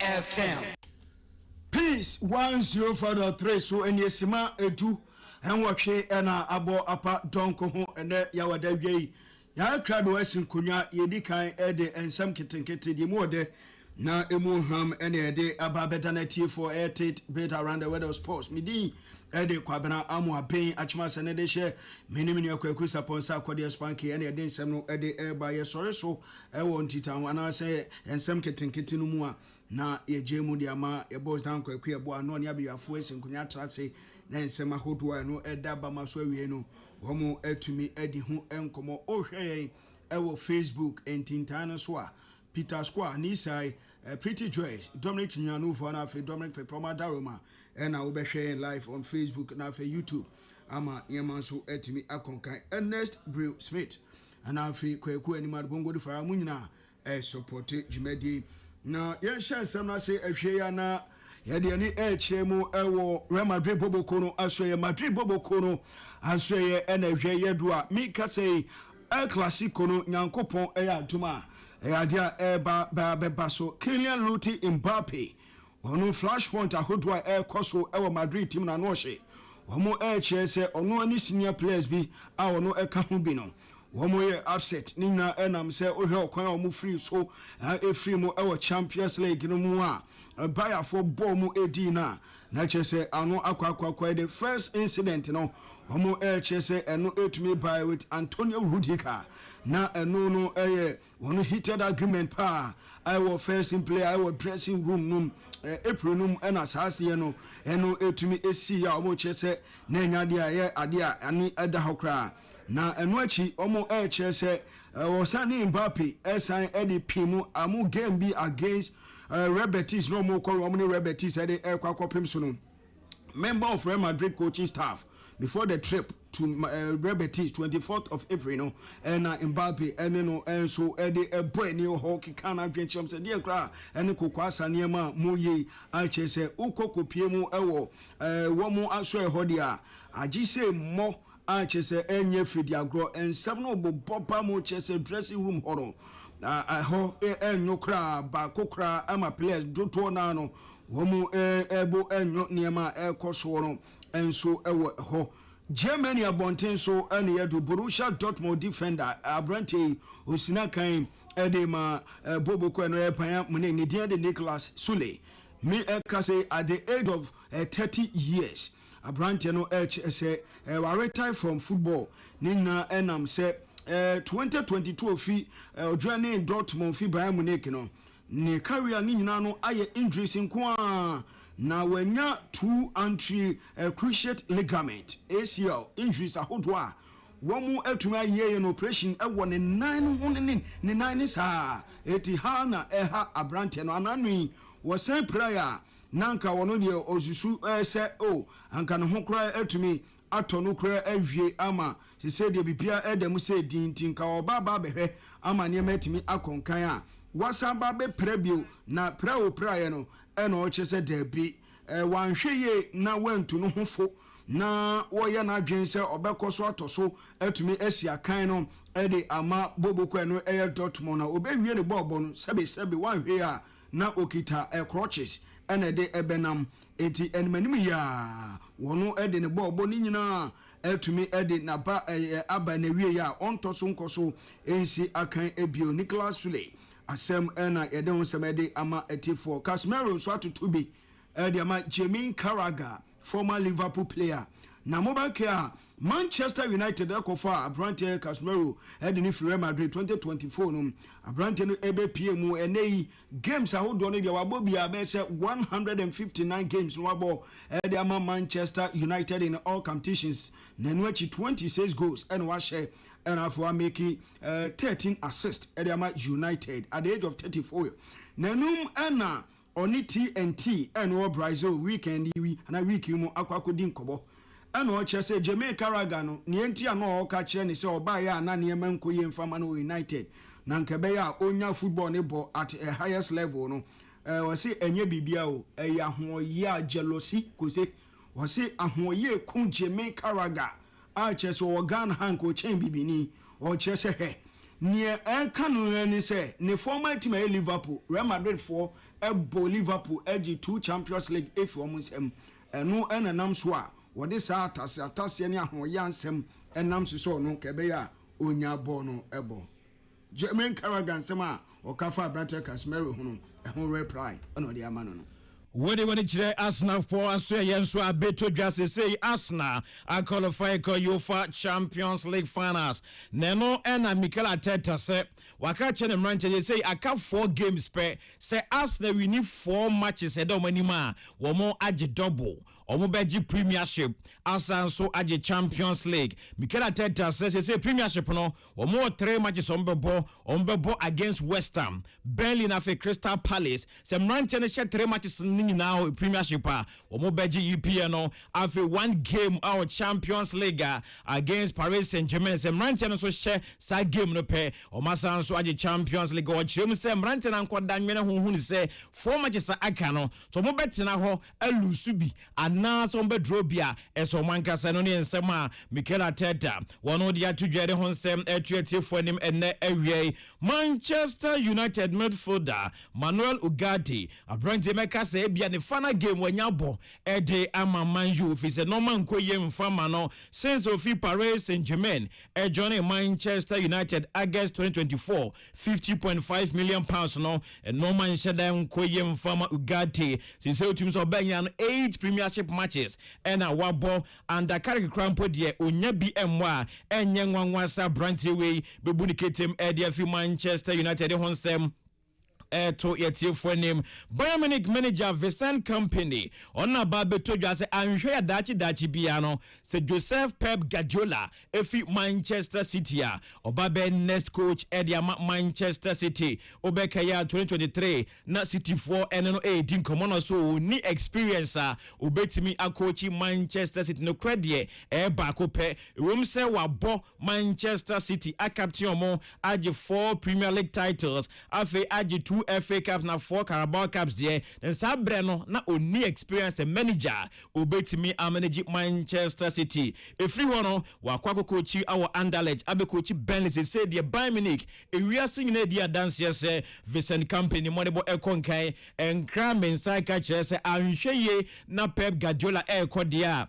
FM. Peace 105.3 so enyesima edu enwotwe ena abo apa donko ho ene yawada wiei ya krado asin kunya yedikan ede ensam kitenkete di mu ode na emu ham ene ede ababeda na T4 airtit bit around the weather sports midi ede kwabena amu aben achima sene de she minimini akwaku saponsa akode spanky ene ede nsem no ede eba ye sore so ewo ntita wana se ensam kitenkete no mu a na yejemu di ama ye boss down kwaku ye bo ano ne abiafo asin kunya trase na ensem ahodo no eda ba maso awie no womo atumi edi hu enkomo ohwe ewo Facebook entintana so a Peter Square Nisai Pretty Joyce Dominic Nyanuvo na fe Dominic Pepoma Daroma and I will be sharing live on Facebook na fe YouTube ama yemanso etimi akonkan Ernest Brew Smith and I fe kweku animal bongo di fara munyina support jimedi na yen share sem na say ehwe ya na yede ni echemu ewo Real Madrid Boboko no asoye Madrid Boboko no asoye ena ehwe yedu a mi ka say El Clasico no nyankopon eya aduma Eyadia eba so Kylian Mbappe onu flashpoint ahodwa koso ewo Madrid team na no hye omo chese onu ani senior players bi a onu eka ho bi no womo ye upset nina enam se ohwe okwan omo free so free mo ewo Champions League no mu a Bayer for ball mu edi na chese anu akwa the first incident no omo chese eno etumi by with Antonio Rudiger na eno no one heated agreement pa I was first in play I was dressing room num April num and asase no eno etumi esi ya omo chese na nya dia ye ade a ani eda hokra na eno achi omo chese wasani Mbappe esan edi pimu amu game be against Real Betis no more call Real Betis ede kwakopem so no member of Real Madrid coaching staff before the trip to Real Betis 24th of April no and Mbappe and no and so ede boy ni hockey can adventure say dear kra and kokwasa niema moye a chese ukokopie mu ewo wo mu aso ehodia agise mo a chese enye fidi agro and seven oboba mo chese dressing room horo ho enyo kra ba kokra ama players doto na no wo mu ebo enyo niema ekoso no enso ewo ho Germany abonten so ene yedo Borussia Dortmund defender Abrante osina kan edema Boboko no epan mune ne dia de Nicolas Sule me ekase at the age of 30 years Abrante no say retire from football nina enam say 2022 ofi odwane Dortmund fi Bayern Munich no ne career ni nyina no aye injuries nko na wanya two entry cruciate ligament ACL injuries ahodwa womu etuma ye no operation ewo ne nine ho ne nine saa eti ha na eha Abrante no ananui wo say prayer nanka wono de osusu se o anka ne ho kra etumi ato no kra awie ama se se de bibia edem se dintin ka oba ba behwe ama ne metimi akonkan a wasaba be prebio na prawo praye no eno o chese debi wanhweye na wantu no hofo na woye na adwense obekoso atoso atumi asia kan no ede ama Boboko eno Dortmund na obewie ne bọọbọ no sebe wanhwe a na okita crutches ene de ebenam enti enmanim ya wono ede ne bọọbọ ni nyina atumi ede na ba aba na wie ya ontoso nkoso ensi akan ebio Nicolas Sule asem ena yede ho semede ama T4 Casemiro so atotubi ede ama Jamie Carragher former Liverpool player na mobile care Manchester United ekofa Abrante Casemiro ede ni Real Madrid 2024 no Abrante no ebe PM enei games ahodo no de wabobia be se 159 games no wabo ede ama Manchester United in all competitions na no achi 26 goals and wa share and after making 13 assists at the United at the age of 34. Nanum ena oni TNT and Brazil weekend and a week you aquacodin kobo. And what say Jamaica Carragher nienti ano catch and say obaya na niemen ko yen famano United. Nankebeya onya football nebo at a highest level no. Was say enye bibia o ya ho ya jealousy ko say was say ahoye kun Jamaica Carragher. Cheso organ hanko chen bibini or chese he near Kanu and say ne former team Liverpool Real Madrid for Ebo Liverpool edge 2 Champions League if almost and no and namswa what is atasiania yansem and nams so no kebeya onya bono ebo Jermaine Carragher sema or Kafa Brata Casemiro hunu a home reply on the amano. What do you want to Arsenal for? And so, yes, so I bet to just say Arsenal. I qualify for UEFA Champions League finals. Neno and Mikel Arteta say, Wakachen and Rancher say, I can't 4 games per. Say Arsenal, we need 4 matches. I don't know one more add double. Omobeji Premiership, Arsenal so add Champions League. Mikel Arteta says, say Premiership no, or more 3 matches on Bebo against West Ham, Burnley na fe Crystal Palace. Some Rancher share 3 matches now Premiership. Omobeji EPL no, after 1 game our Champions League against Paris Saint-Germain. Some Rancher so share side game no pay. Omasa so add Champions League. Or Chim say Rancher and Kwadamena who say 4 matches akano. So Mobet na ho elusubi and na so bedrobia eso manka no ne nsema Mikel Arteta wono dia tudwere ho nsem etuatifo nim enne awie Manchester United midfielder Manuel Ugarte abrante meka say bia ne final game wanyabo ede ama manju fi se no man koye mfama no since ofi Paris Saint-Germain join Manchester United August 2024 50.5 million pounds no no man shedan koye mfama Ugarte since otum so benyan 8 Premiership matches and a wabo and a carry crampo de onya BMwa enye nwanwasa branteway bebuniketem edia fi Manchester United honsem to yet for name Bayern Munich manager Vincent Kompany on a babe to just anhwe dachi biano se Joseph Pep Guardiola efi Manchester City obabe next coach edia Manchester City obekaya 2023 na City 4 eno din komono so ni experience obetimi akochi Manchester City no credit ba ko pe room se wabo Manchester City a captain mo age 4 Premier League titles afi age 2 FA Cups na 4 Carabao Cups there then sabre no na oni experience a manager obetimi a manage Manchester City efri ho no wakwa coach our Anderlecht abe coach Burnley say the Bayern Munich ewiase nyina dia dance say Vincent Kompany monebo ekonkai enkra mensa ka kire say anhweye na Pep Guardiola ekodia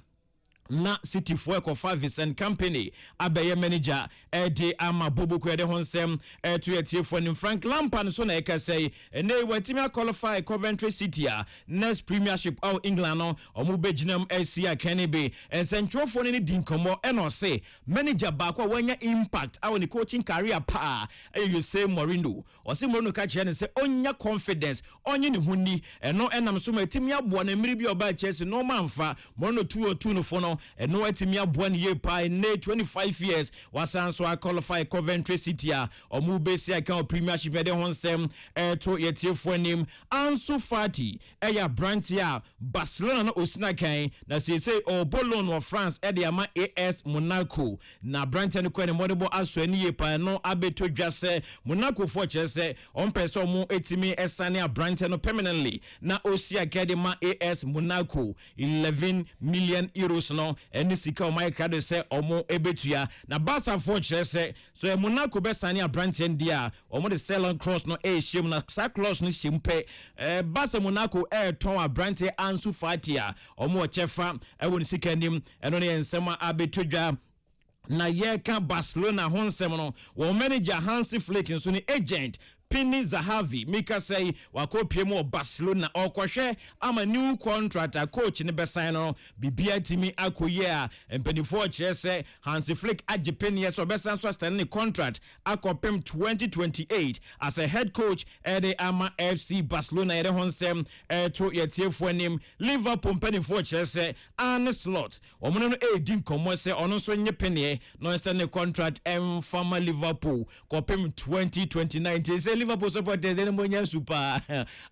na City for Eco Vincent Kompany abeye manager de ama bobo kwede honsem to yetifo nim Frank Lampard so na eka say ene watimi qualify Coventry City next Premiership of England no omu beginam SC Kenebe ensentrofo ni dinkomo eno say manager ba kwa wanya impact awo ni coaching career pa you say Mourinho o say Mourinho ka kire ne say onya confidence onye ne huni eno enam so matimi abo na mmiri bi oba Chelsea no manfa Mourinho 202 no fo no and no etimi abwan ye pa in 25 years wasan so I qualify Coventry City or move see account Premiership de honsem to yetifo anim Ansu Fati eya brantia Barcelona no osina kan na say Boulogne of France e de ama AS Monaco na brantia no kwa ne modebo aso ani ye pa no abeto dwase Monaco for chese on person mo etimi esane brantia no permanently na osia kedema AS Monaco 11 million euros no eni sika o my crowd say omo ebetua na Barca for chese so Monaco be sane brantia ndia omo de sell on cross no shim na sa cross no shimpe Barca Monaco ton brantia Ansu Fati omo chefa woni sika nim eno ne ensema abetodwa na yeka Barcelona honsem no wo manager Hansi Flick nso ni agent Pini Zahavi Mika say wakopie mo Barcelona okwhwe ama new contract a coach ne besan no bibia timi akoye a empenifo kire say Hansi Flick agipeni so besan so stand ne contract akopem 2028 as a head coach ede ama FC Barcelona ede honsem to yetiefo anim Liverpool empenifo kire say Arne Slot omono no edin komo say ono so nye penie no stand ne contract former Liverpool kopem 2029 Liverpool supporters then monya super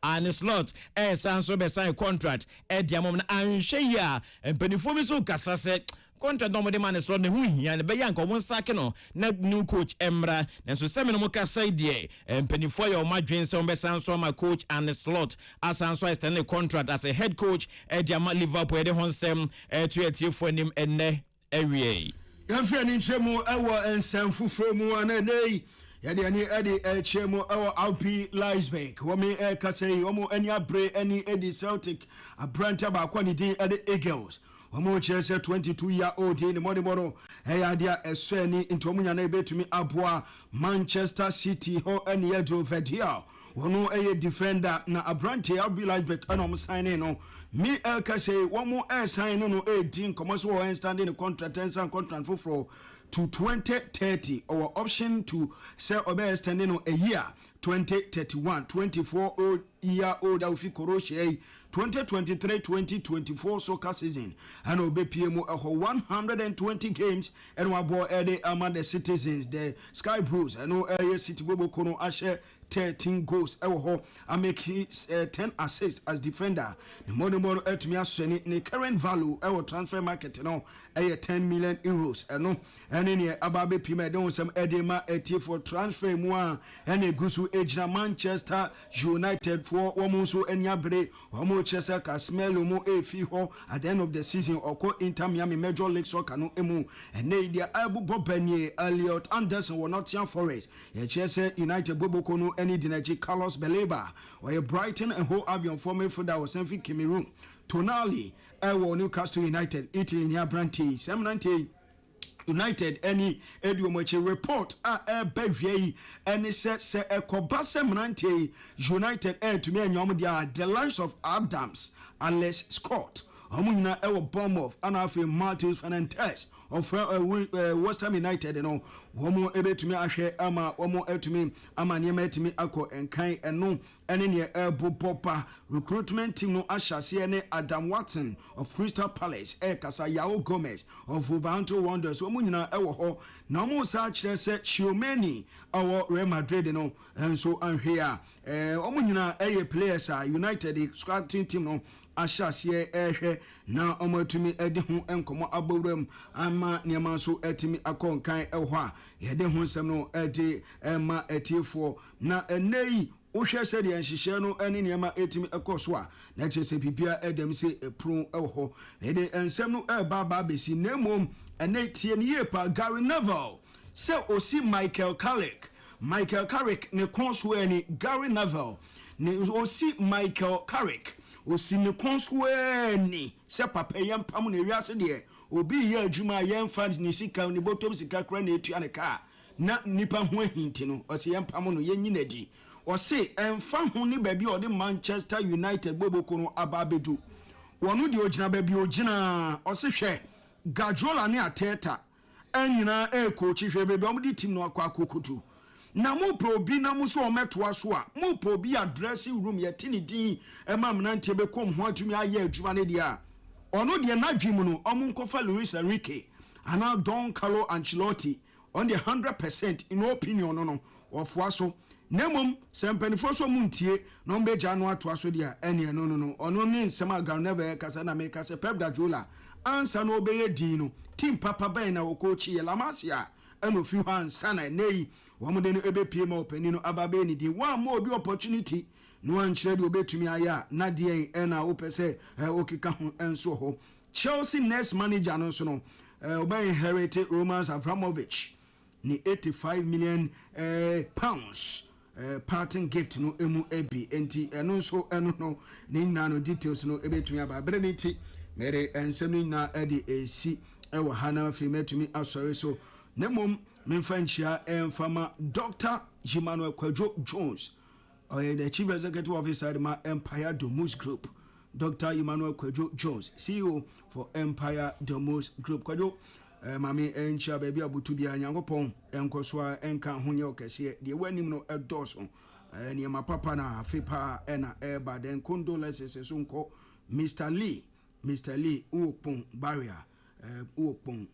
and slot sanso be sign contract diamom na anhwe ya empanifo bi so kasa se contract no de man slot ne hu hia ne be yanko won sake no na new coach emra nenso se me no kasa die empanifo ya o madwen se on be sanso ma coach and slot asanso extend the contract as a head coach diamom Liverpool de honsem to etiefo nim enne awie yamfia ni nchemu ewo ensem fufro mu ananei yɛde ani ɛde ɛkyɛ mu ɛwɔ RB Leipzig wɔn ɛkasa yi wɔn ani abere ɛne ɛde Celtic aberante baako ne din ɛde Eagles wɔn kyerɛ sɛ 22-year-old ne mɔdemɔdɔ ɛyɛ adeɛ ɛsɔ ani nti wɔn nyinaa ebetumi aboa Manchester City hɔ ɛne yɛdo Verdial wɔn ɛyɛ defender na aberante RB Leipzig ɛna wɔn sign no mi ɛkasa yi wɔn sign no ɛdi nkɔmɔ so wɔn standing the contract and contract foforɔ to 2030 our option to sell or extending a year 2031 24-year-old Alfie Koroche 2023-2024 soccer season and obey PMO 120 games and we bought among the citizens the Sky Blues and no City Bobo Kono Ashe 13 goals I make 10 assists as defender the more to me as the current value our transfer market no 10 million euros and any ababe pima don some edema eti for transfer moi and a gusu ejna Manchester United for womuso enyabre womo chesa ka smell mo efi ho at the end of the season oko Inter Miami Major League Soccer no emu and they abu bobanye Elliot Anderson were not Nottingham Forest ye chesa United boboko no any dinachi Carlos Beleba or Brighton and Ho Albion former for that was Enfield Cameroon Tonali Newcastle United Italy near Branty 790 United any edumoche report bewie any se ekobase mnante United to me anyom dia the likes of Adams Alex Scott omunyina ewo Bournemouth anafe Martins Fernandes of West Ham United no womo ebetumi ahwe ama womo etumi ama niema etumi akọ enkan eno ene ne popa recruitment team no ahyase ne Adam Watson of Crystal Palace kasa Yao Gomez of Wolverhampton Wanderers womo nyina ewo ho na womo sa kire se Chiomeni awo Real Madrid no enso anhwe a womo nyina players a United scouting team no ahyase ehwe na omatumi ede ho enkomo abowram ama niema so etimi akọ nkan eho a yede ho nsem no ede ema etiefo na enei wohwe se de nhihye no ene niema etimi ekoso a na chese bibia edem se epru eho ede ensem no baba besi na mom ene tie ne yepa Gary Neville se osi Michael Carrick ne konso ani Gary Neville ne osi Michael Carrick osi ne konso ani se papa yempam na wiase de obi ye adwuma yemfa ne sika ne botom sika kra na etua ne ka na nipa ho ahinti no osi yempam no yenyi nadi osi emfa ho ne baabi o de Manchester United boboko no ababedu wono de ogina baabi ogina osi hwe Guardiola ne Arteta anyina coach hwe baabi o de team no akwa akokutu na mo probi na mo so o metoa so a mo probi addressing room yeti ne din mnante be kom ho atumi aye adwuma ne dia ono de na dwim no omo nkofa Luis Enrique ana Don Carlo Ancelotti on the 100% in opinion no ofo so nemom sempanifo so muntie no mbeja no atoa so dia ene no ono ne nsem aga never kasa na me kasa Pep Guardiola ansa no obeye din no team papa ben na wo coach ye La Masia eno fi han sana nei wamode no ebepie ma opani no ababe ni di one more obi opportunity no ankyere de obetumi aya na de na opese okika ho enso ho Chelsea next manager no so no obey inherited Roman Abramovich ni 85 million pounds parting gift no emu ebi enti eno so eno no ni na no details no ebetumi aba brenity mere ensem na edi esi ewo hana fi metumi asori so nemom memfanchia emfama Dr. Emmanuel Kwadwo Jones the chief executive officer of the Empire Domus Group. Dr. Emmanuel Kwadwo Jones, CEO for Empire Domus Group. Kwadwo mami encha baby abutu bia nyankopon enkoswa enka honye okese de wanim no edoso ne ma papa na fepa na eba den condolences so nko Mr. Lee Uopon barrier Uopon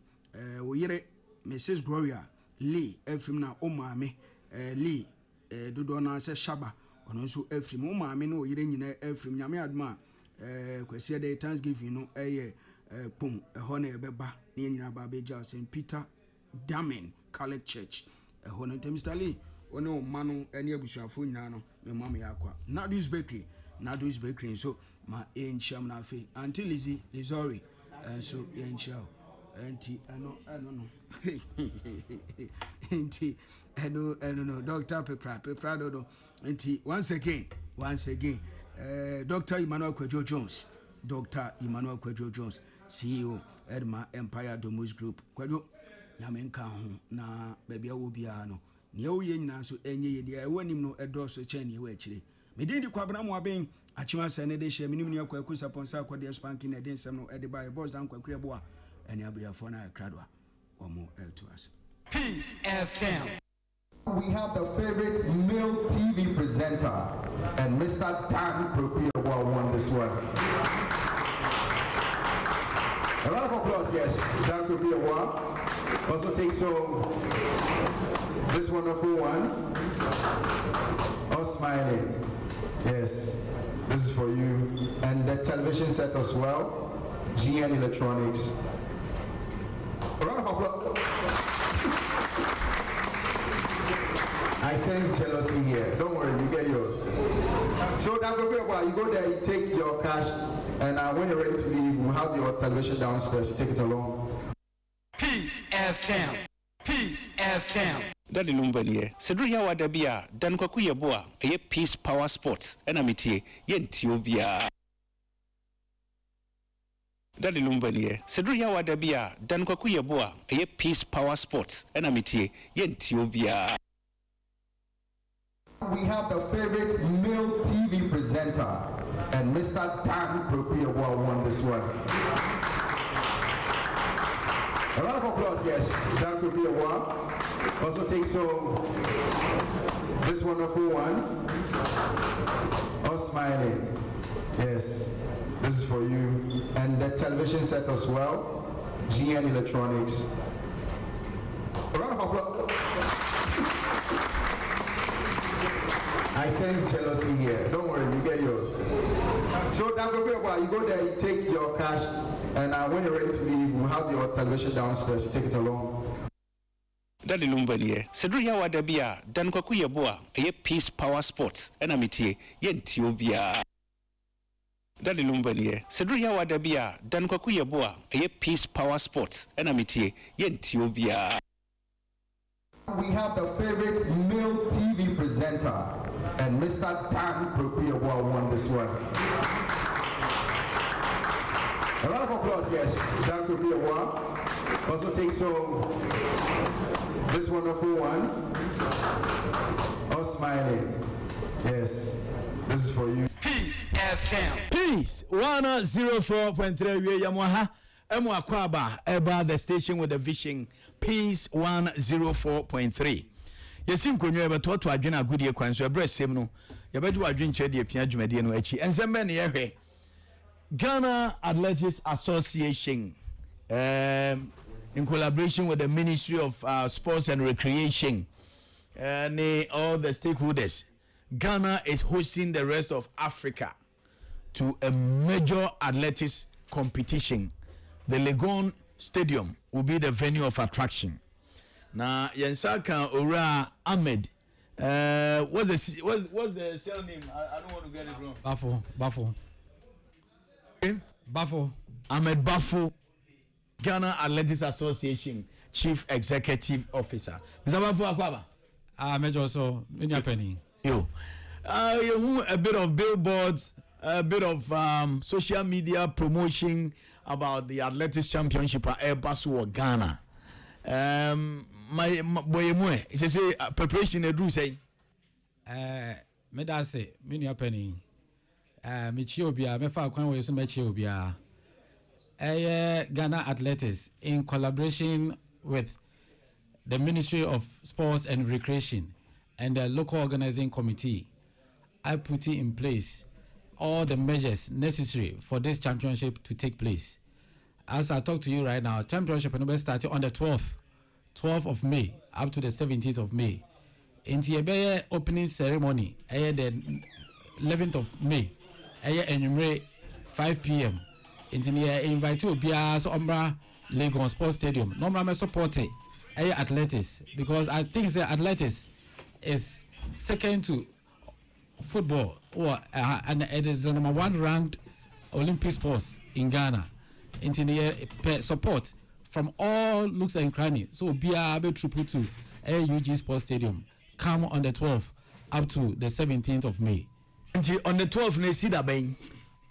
oyere Mrs. Gloria Lee efrim na omame Lee dodo na se shaba ono so efrim omame no oyere nyina efrim nyame adma kwese de Thanksgiving no pum ho na ebeba ne nyina ba beja St. Peter Damen Catholic Church ho no Mr. Lee ono manu ene abusuafo nyina no me mam ya kwa Nadu's Bakery so ma encham na fe until Lizzie Lizori so encham enti ano no enti no, Dr. Pepra, no. Once again, Dr. Emmanuel Kwejo Jones, CEO, Edma Empire Domus Group. Kwejo, Yamenka, na baby, I will be ano. Neo yen so any idea when him no endorse a chain you actually. Medin the Quabram being a chima senadation, minimum Quakus upon South Korea spanking against some Ediba, boss down Quacriboa, and I'll be a phone cradwa or more to us. Peace FM. We have the favorite male TV presenter, and Mr. Dan Propriawa won this one. A round of applause, yes. Dan Propriawa also takes home this wonderful one. All smiling. Yes, this is for you. And the television set as well. GN Electronics. A round of applause. I sense jealousy here. Don't worry, you get yours. So that will be a while. You go there, you take your cash, and when you're ready to leave, we'll have your television downstairs. You take it along. Peace FM. Peace FM. Daddy Lumbanie, Cedru Yawa Dabia, Dan Kwakuya Boa, a Peace Power Sports, and Amity, Yentiobia. Daddy Lumbanie, Cedru Yawa Dabia, Dan Kwakuya Boa, a Peace Power Sports, and Amity, Yentiobia. We have the favorite male TV presenter, and Mr. Dan Propriawa won this one. A round of applause, yes. Dan Propriawa also takes home this wonderful one. All smiling. Yes, this is for you. And the television set as well. GN Electronics. A round of applause. I sense jealousy here. Don't worry, you get yours. So that will be a while. You go there, you take your cash, and when you're ready to leave, we'll have your television downstairs. You take it along. Daddy Lumbanie, Cedru Yawa Dabia, Dan Kwakuya Boa, a Peace Power Sports, and Amity, Yentiobia. Daddy Lumbanie, Cedru Yawa Dabia, Dan Kwakuya Boa, a Peace Power Sports, and Amity, Yentiobia. We have the favorite male TV presenter, and Mr. Dan Propriawa won this one. A round of applause, yes. Dan Propriawa also takes home this wonderful one. All smiling. Yes, this is for you. Peace FM. Peace 104.3 Yamaha Emwakwaba Eba, the station with the vision. Peace 104.3. Yesim konyo ebe to adwena agudie kwan so ebre sem no yebedu adwen che de pia dwumade no achi ensem ne yehwe Ghana Athletics Association in collaboration with the Ministry of Sports and Recreation and all the stakeholders. Ghana is hosting the rest of Africa to a major athletics competition. The Legon Stadium will be the venue of attraction. Now, Yensaka Ora Ahmed, what's the cell name? I don't want to get it wrong. Bafo. Ahmed Bafo, Ghana Athletics Association Chief Executive Officer. Mr. Bafo Akwaba. Major also, in your penny. You a bit of billboards, a bit of social media promotion about the Athletics Championship at Airbus or Ghana. My boy, it's a preparation. I do say, me da say, me ni apeni. Me chiobia, me fa kwan we so me chiobia. Ghana Athletics in collaboration with the Ministry of Sports and Recreation and the local organizing committee, I put in place all the measures necessary for this championship to take place. As I talk to you right now, championship will start on the 12th of May up to the 17th of May. In the opening ceremony, the 11th of May, and 5 p.m. In the invite you Bias Ombra Legon Sports Stadium. Normally support athletics because I think the athletics is second to football and it is the number 1 ranked Olympic sports in Ghana. In the support from all looks and crannies. So be able to UG Sports Stadium. Come on the 12th up to the 17th of May. Until on the 12th, they see that bang.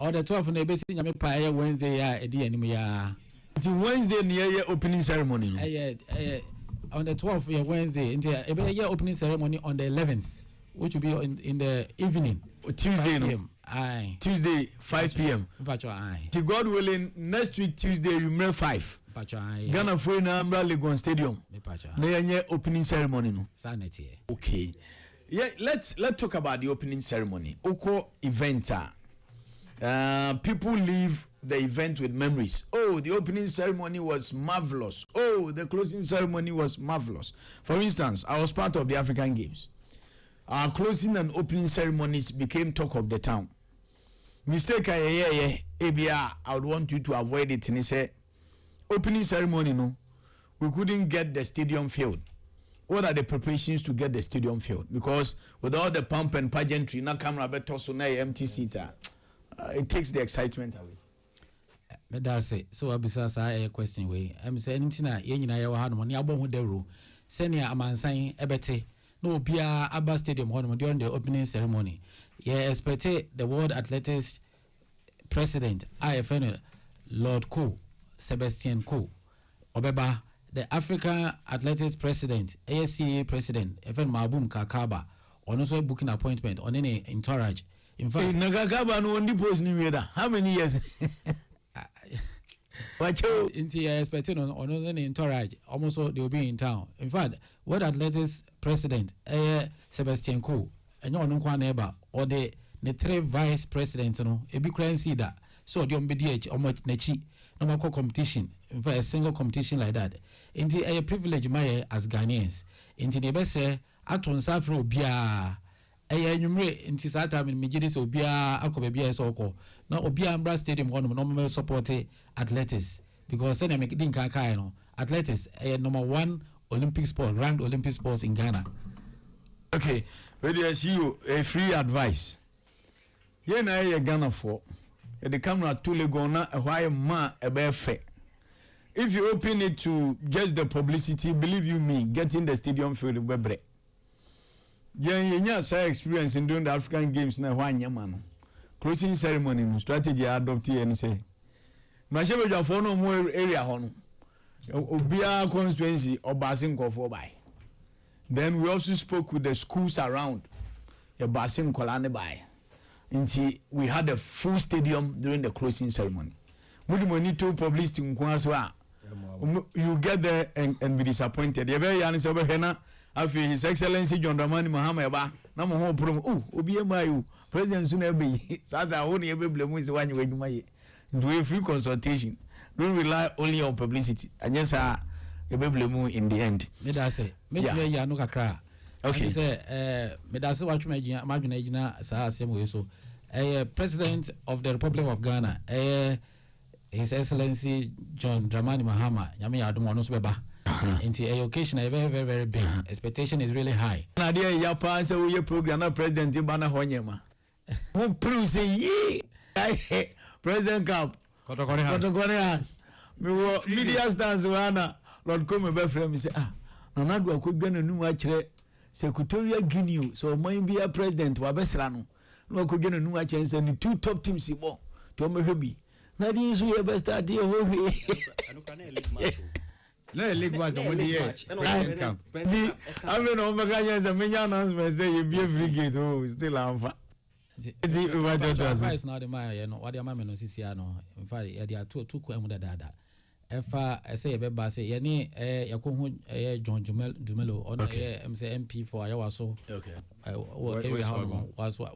On the 12th, they basically have Wednesday, Until Wednesday, near opening ceremony. On the 12th, Wednesday, until opening ceremony on the 11th, which will be in the evening. Tuesday, no? Aye. Tuesday, 5 p.m. To God willing, next week, Tuesday, you may 5. Ghana for na Legon Stadium. Na opening ceremony no. Sanity. Okay. Yeah, let's talk about the opening ceremony. Oko event. People leave the event with memories. Oh, the opening ceremony was marvelous. Oh, the closing ceremony was marvelous. For instance, I was part of the African Games. Our closing and opening ceremonies became talk of the town. Mistake I would want you to avoid it. And he said, opening ceremony, no, we couldn't get the stadium filled. What are the preparations to get the stadium filled? Because with all the pomp and pageantry, na camera better so na empty seater, it takes the excitement away. But that's it. So besides a question way, I'm saying anything that you know had money above the rule. Senior Amansan Ebete, no Bia Abba Stadium during the opening ceremony. Yeah, expect the World Athletics President IFN Lord Coe. Sebastian Coe, Obeba, the African Athletics President, ASCA President, FN Mabum Kakaba, on also booking appointment on any entourage. In fact, Nagakaba no only post new year. How many years? Watch out. Expecting on any entourage, almost they will be in town. In fact, World Athletics President, Sebastian Coe, and you know neighbor, or the 3 vice presidents, a big grand that. So the MBDH or much nechi. No more competition, in fact, a single competition like that. Into a privilege, my as Ghanaians. Into the best say, at on Safro Bia, a numerate into Satam in Mijidis or Bia, Alcobia Soko. Now, Obia Ambra Stadium, one of normal support athletics. Because then I make Dinka athletics, a number 1 Olympic sport, ranked Olympic sports in Ghana. Okay, ready I see you a free advice. Here now, you're Ghana for. The camera to Legona a why ma a bear fair. If you open it to just the publicity, believe you me, getting the stadium filled with bread. Yeah, sir, experience in doing the African Games now. Why, man? Closing ceremony, strategy adopted and say, my shepherd for no more area home. Obia constituency or Basin go for by. Then we also spoke with the schools around a Basin Kolane by. We had a full stadium during the closing ceremony. We need to publicity you get there and be disappointed. His Excellency John Dramani Mahama ba na mo ho prom obi emayu president soon be sada woni ebe blemu se wanyi wadwuma ye. Do a free consultation. Don't rely only on publicity. And yes ebe blemu in the end. Me da say me tire ya no kakra. Okay. Say me da say watch me agina sa asem we so President of the Republic of Ghana, His Excellency John Dramani Mahama, Nyame Adom ono so beba. Into a occasion very, very, very big. Expectation is really high. Nadia Yapa say we program na President Ibana Honyema. Who prove say ye President Camp. Kotokone me wo media stance wana Lord come be frame say na do akogwa nanu akire Secretariat Guinea so man be a president wa besra no no akogwa nanu akire say ni 2 top teams ibo to mehwebi na di so ye best start ye ho hwe no league match no dey here di ave no maganya say menya announcement say you be a free gate oh still anfa di over advice now the man you know what the man no sisia no in fact they are two kwam da efa say be say ye ni yakohu John Dumelo on MP for ayawaso okay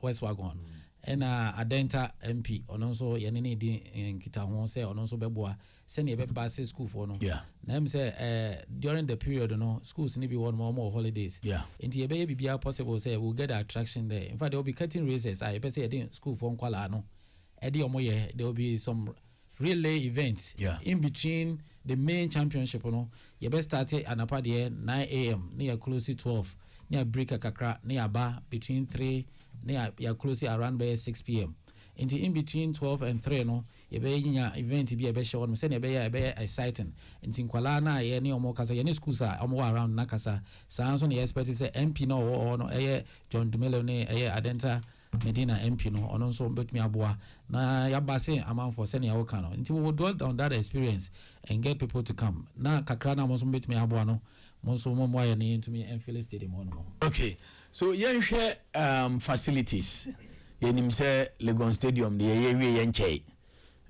West Wagon and Adenta MP onso ye ni di nkita ho say onso beboa say ne be base school for no na em say during the period no schools ni be one more holidays into ye be bibia possible say we'll get the attraction there. In fact they will be cutting races I be say dey school for nkwala no e dey omoye there will be some relay events in between the main championship no you best start anapa there 9 a.m. near close to 12 near break kakra near bar between 3 near close around by 6 p.m. in between 12 and 3 no ye be nya event bi e be show no say ne be exciting nti nkwala na ye ne omo kasa ye ne schools a omo around na kasa san so ne expect say MP no no John Dumelo ne Adenta Medina MP no ono nso betumi aboa na yabase amanfo se ne ya woka no nti we will dwell on that experience and get people to come na kakra na mo so betumi aboa no mo so mo moya ne ntumi Enfield Stadium ono. Okay, so yen hwe facilities yenim say Legon Stadium the ye yenche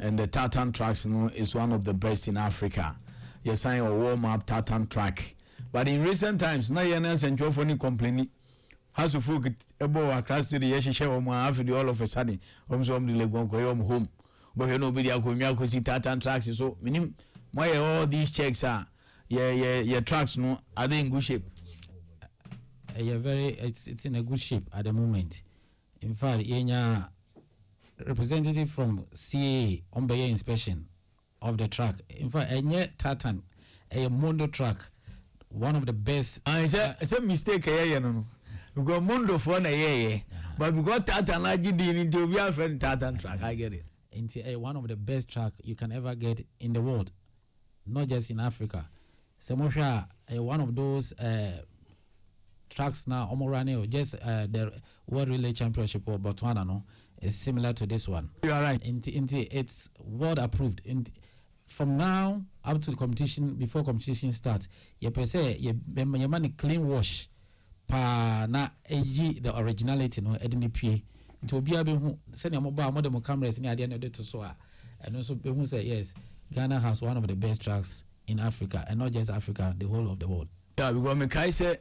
and the tartan tracks is one of the best in Africa. You sign a warm up tartan track, but in recent times na yen and Jofoni complaining has to folk about across to the Yesha or my after all of a sudden the Legon go home, but you know be the see tartan tracks so minim why all these checks are your tracks no are they in good shape? It's in a good shape at the moment. In fact, yenya representative from CA on the inspection of the track. In fact, enye tartan a Mondo track, one of the best. It's a mistake here, no. Because Mondo for na but because tartan like into we are friend tartan track. I get it. Into one of the best track you can ever get in the world, not just in Africa. Samosha one of those tracks now Omorane just the World Relay Championship or Botswana no is similar to this one. You are right. It's world approved. From now up to the competition, before competition starts, you per se you money clean wash pa na the originality no edini pie. To be able to send your mobile modem cameras in the end to so and also people say yes, Ghana has one of the best tracks in Africa and not just Africa, the whole of the world. Yeah, because Mekai said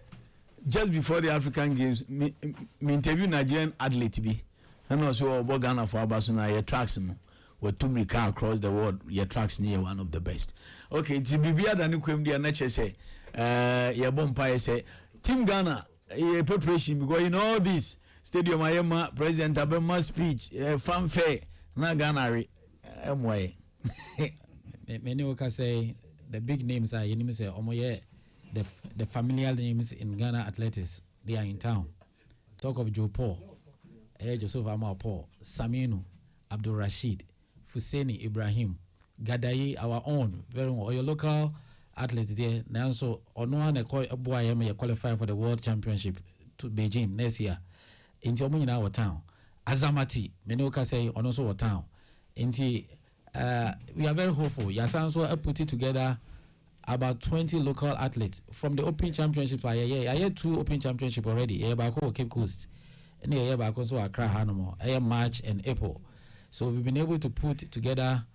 just before the African Games, me interview Nigerian athlete be, and also about Ghana for Abasuna. Your tracks were two car across the world. Your tracks near one of the best. Okay, it's Bibia than you come there. Nature say, your bumpire say, Team Ghana, preparation because in all this stadium, I am President Abema speech, fanfare, na Ghana, MY. Many workers say the big names are you say Omoye. The familiar names in Ghana athletics, they are in town. Talk of Joe Paul, Joseph Amal Paul, Saminu, Abdul Rashid, Fuseni Ibrahim, Gadayi, our own, very well, your local athletes there. Now, so on one a boy qualify for the World Championship to Beijing next year. In our town, Azamati, Menoka say on also our town. We are very hopeful. Yasanso put it together. About 20 local athletes from the Open Championship. I had 2 Open Championship already. I back Cape Coast, and I back also Accra Hanamo. I March and April. So we've been able to put together,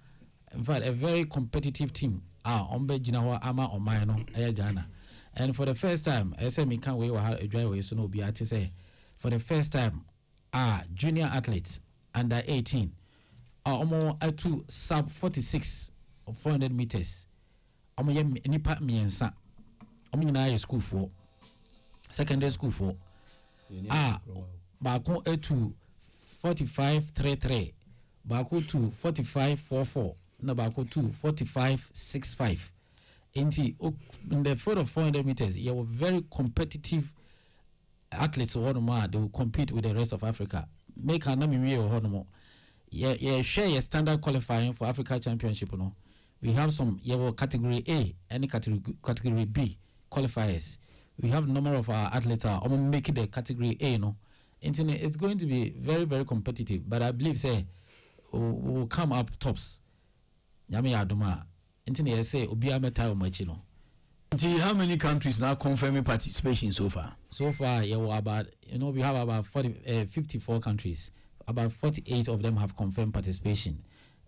in fact, a very competitive team. Ombe Jinawa Ama Omaino, Ghana, and for the first time, SME can't wait a driveway. So no be say for the first time, junior athletes under 18 are almost to sub 46 of 400 meters. Omo ye nipa miensa omo nyina ye school for secondary school for baako etu 4533 baako to 4544 na baako to 4565 in the field of 400 meters you were very competitive athletes they will compete with the rest of Africa make an name share your standard qualifying for Africa Championship no. We have some category A and category B qualifiers. We have a number of our athletes are making the category A. No, it's going to be very, very competitive. But I believe say we will come up tops. Yami Aduma. Internet say Obiame Tayo Machino. How many countries now confirming participation so far? So far, we have about 54 countries. About 48 of them have confirmed participation.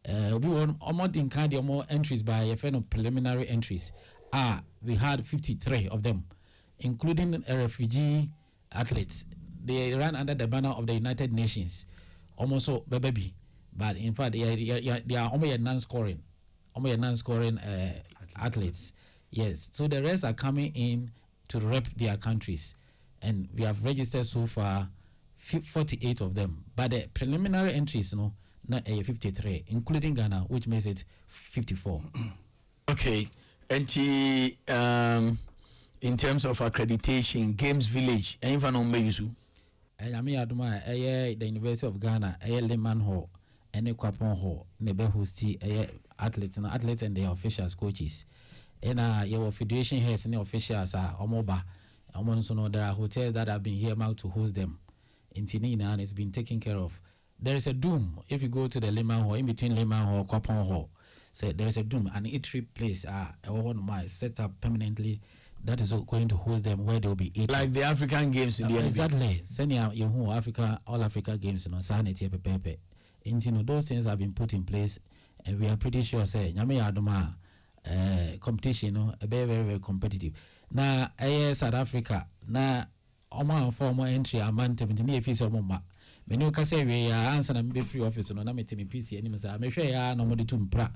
We won almost in kind of more entries by a friend of preliminary entries. We had 53 of them, including a refugee athletes. They ran under the banner of the United Nations, almost so baby. But in fact, they are only non-scoring athletes. Yes, so the rest are coming in to rep their countries, and we have registered so far 48 of them. But the preliminary entries, not 53, including Ghana, which makes it 54. Okay, and in terms of accreditation, Games Village, anyone on Meyusu? The University of Ghana, Lehman Hall, any Kwapon Hall, nebe hosti athletes and their officials, coaches. And your federation heads and the officials are omoba. So know there are hotels that have been here now to host them in Tinina, and it's been taken care of. There is a doom if you go to the Lehman Hall, in between Lehman Hall, Kwapon Hall. So there is a doom, an eatery place set up permanently that is going to host them where they will be eating. Like the African Games in the NBA. Exactly. Send you Africa, all Africa Games, sanity, pepe. And those things have been put in place, and we are pretty sure say Nyame Adoma competition, very, very, very competitive. Now, South Africa, now former entry a man 17 years of Moma. Menu Kase, we are answering be free office, no, me PC, and Mr. I'm sure ya no more to mpra.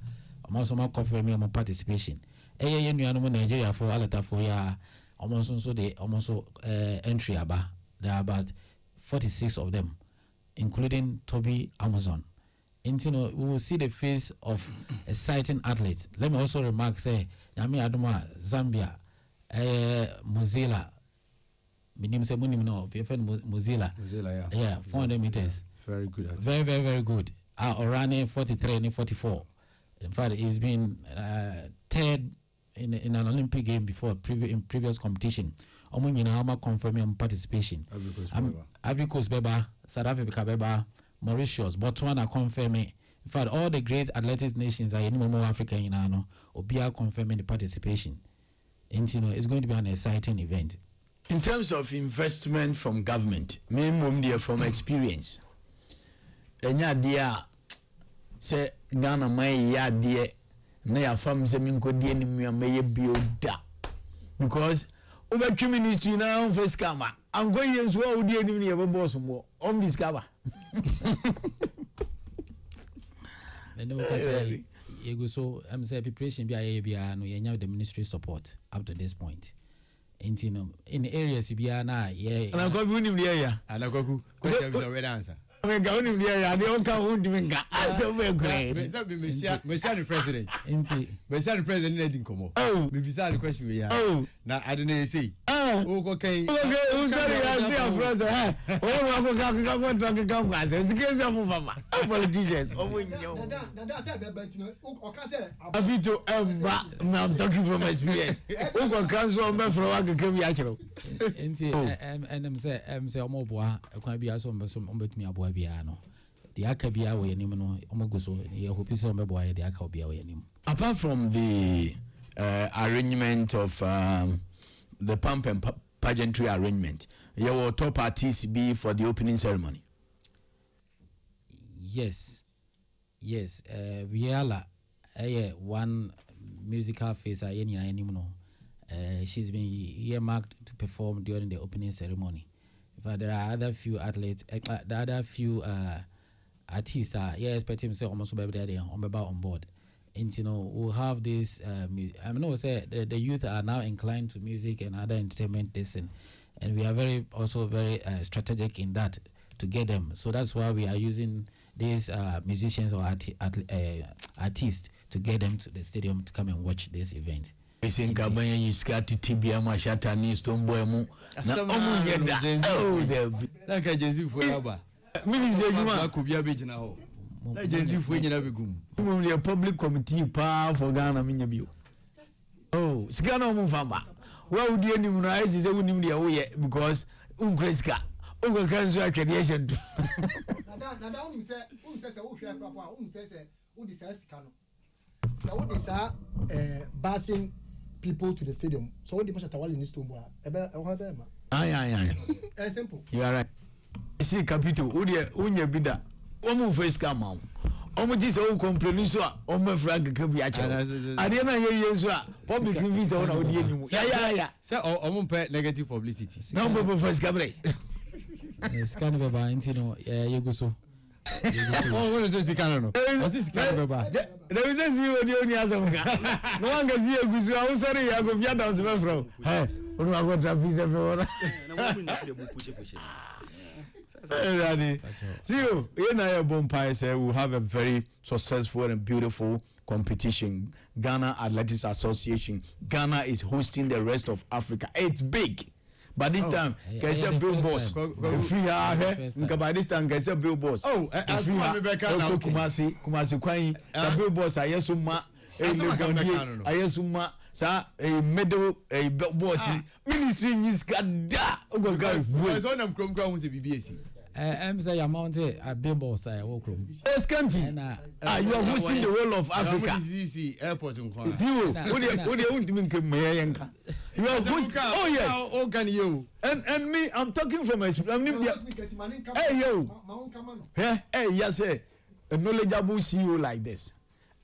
I'm also more confirm me participation. Nigeria for Alata for ya almost so they almost entry aba. There are about 46 of them, including Toby Amazon. And we will see the face of exciting athletes. Let me also remark, say, Yami Adoma, Zambia, Mozilla. Mozilla, yeah, 400 meters. Very good. Very, very, very good. Orane 43 and 44. In fact, he's been third in an Olympic game before in previous competition. Confirming participation. Ivory Coast Beba, South Africa Beba, Mauritius, Botswana confirming. In fact, all the great athletics nations are in more Africa in Ano, Obia confirming the participation. And it's going to be an exciting event. In terms of investment from government, me from experience. Enya dia say Ghana my ya dia na ya fam se min ko dia ni me bioda. Because over 2 ministry na first kama. I'm going to so o dia ni me e boss mo. On discover. So I'm say preparation be no yenya the ministry support up to this point. In areas Biana, yeah. And I got winning the area. And I got question is already answer. I got winning the area. They don't count doing answer very great. Mr. President. Mr. President didn't come. Oh, we beside the question we have. Oh, now I don't know say. Oh, okay. Who's sorry? I'm friends. Oh, I'm going to come. It's a case of mama. Politicians. Oh, I'm talking from experience. Who can cancel me from work? Can be actual. And I'm say omoboa. Can be also me aboa biano. The akabia we anim no omogoso. Ye hope say omeboa the akabia we anim. Apart from the arrangement of the pump and pageantry arrangement, your top artists be for the opening ceremony. Yes, Viala, one musical face. She's been earmarked to perform during the opening ceremony. But there are other few athletes, the other few artists are expecting to say almost be there on board. And we'll have this. I know say the youth are now inclined to music and other entertainment, and we are very strategic in that to get them. So that's why we are using these musicians or artists to get them to the stadium to come and watch this event. The public committee power for Ghana minya. Oh, Ghana mufamba. Why would you immunize is a winning the away because Unkreska. Uncle cancel accreditation. Passing people to the stadium. So what the much at all in this tomb? Aye. Simple. You are right. See, capital, Unya Bida. Omu face come on. Omu just own complain so omu frag can be actual. I didn't hear you, public visa on audio. Yeah. Sir, omu pay negative publicity. No, but first cabaret. It's kind of a bind, you go so. Oh, what is this? What's this? There is a zero the only answer. No one can see a good. I'm sorry, I go via down the from. Hey, what do I go to visa for? See you. In our Bompire say we have a very successful and beautiful competition. Ghana Athletics Association. Ghana is hosting the rest of Africa. It's big. But this time, can say Bill Boss. Free her, by this time, can say Bill Boss. Oh, as you have Kumasi Kwai, the Bill Boss, I yes, I yes, sa a middle a bossy ministry is gada. Oh, guys, boys on them chrome ground with the BBC. I'm say amount a Bill Boss, I walk room. Yes, Kanti. You are hosting the whole of Africa. Airport Zero. What do you want to make me? You are hosting. Oh yes. Oh, can you? And me, I'm talking from experience. Hey yo. Hey yes, a knowledgeable CEO like this.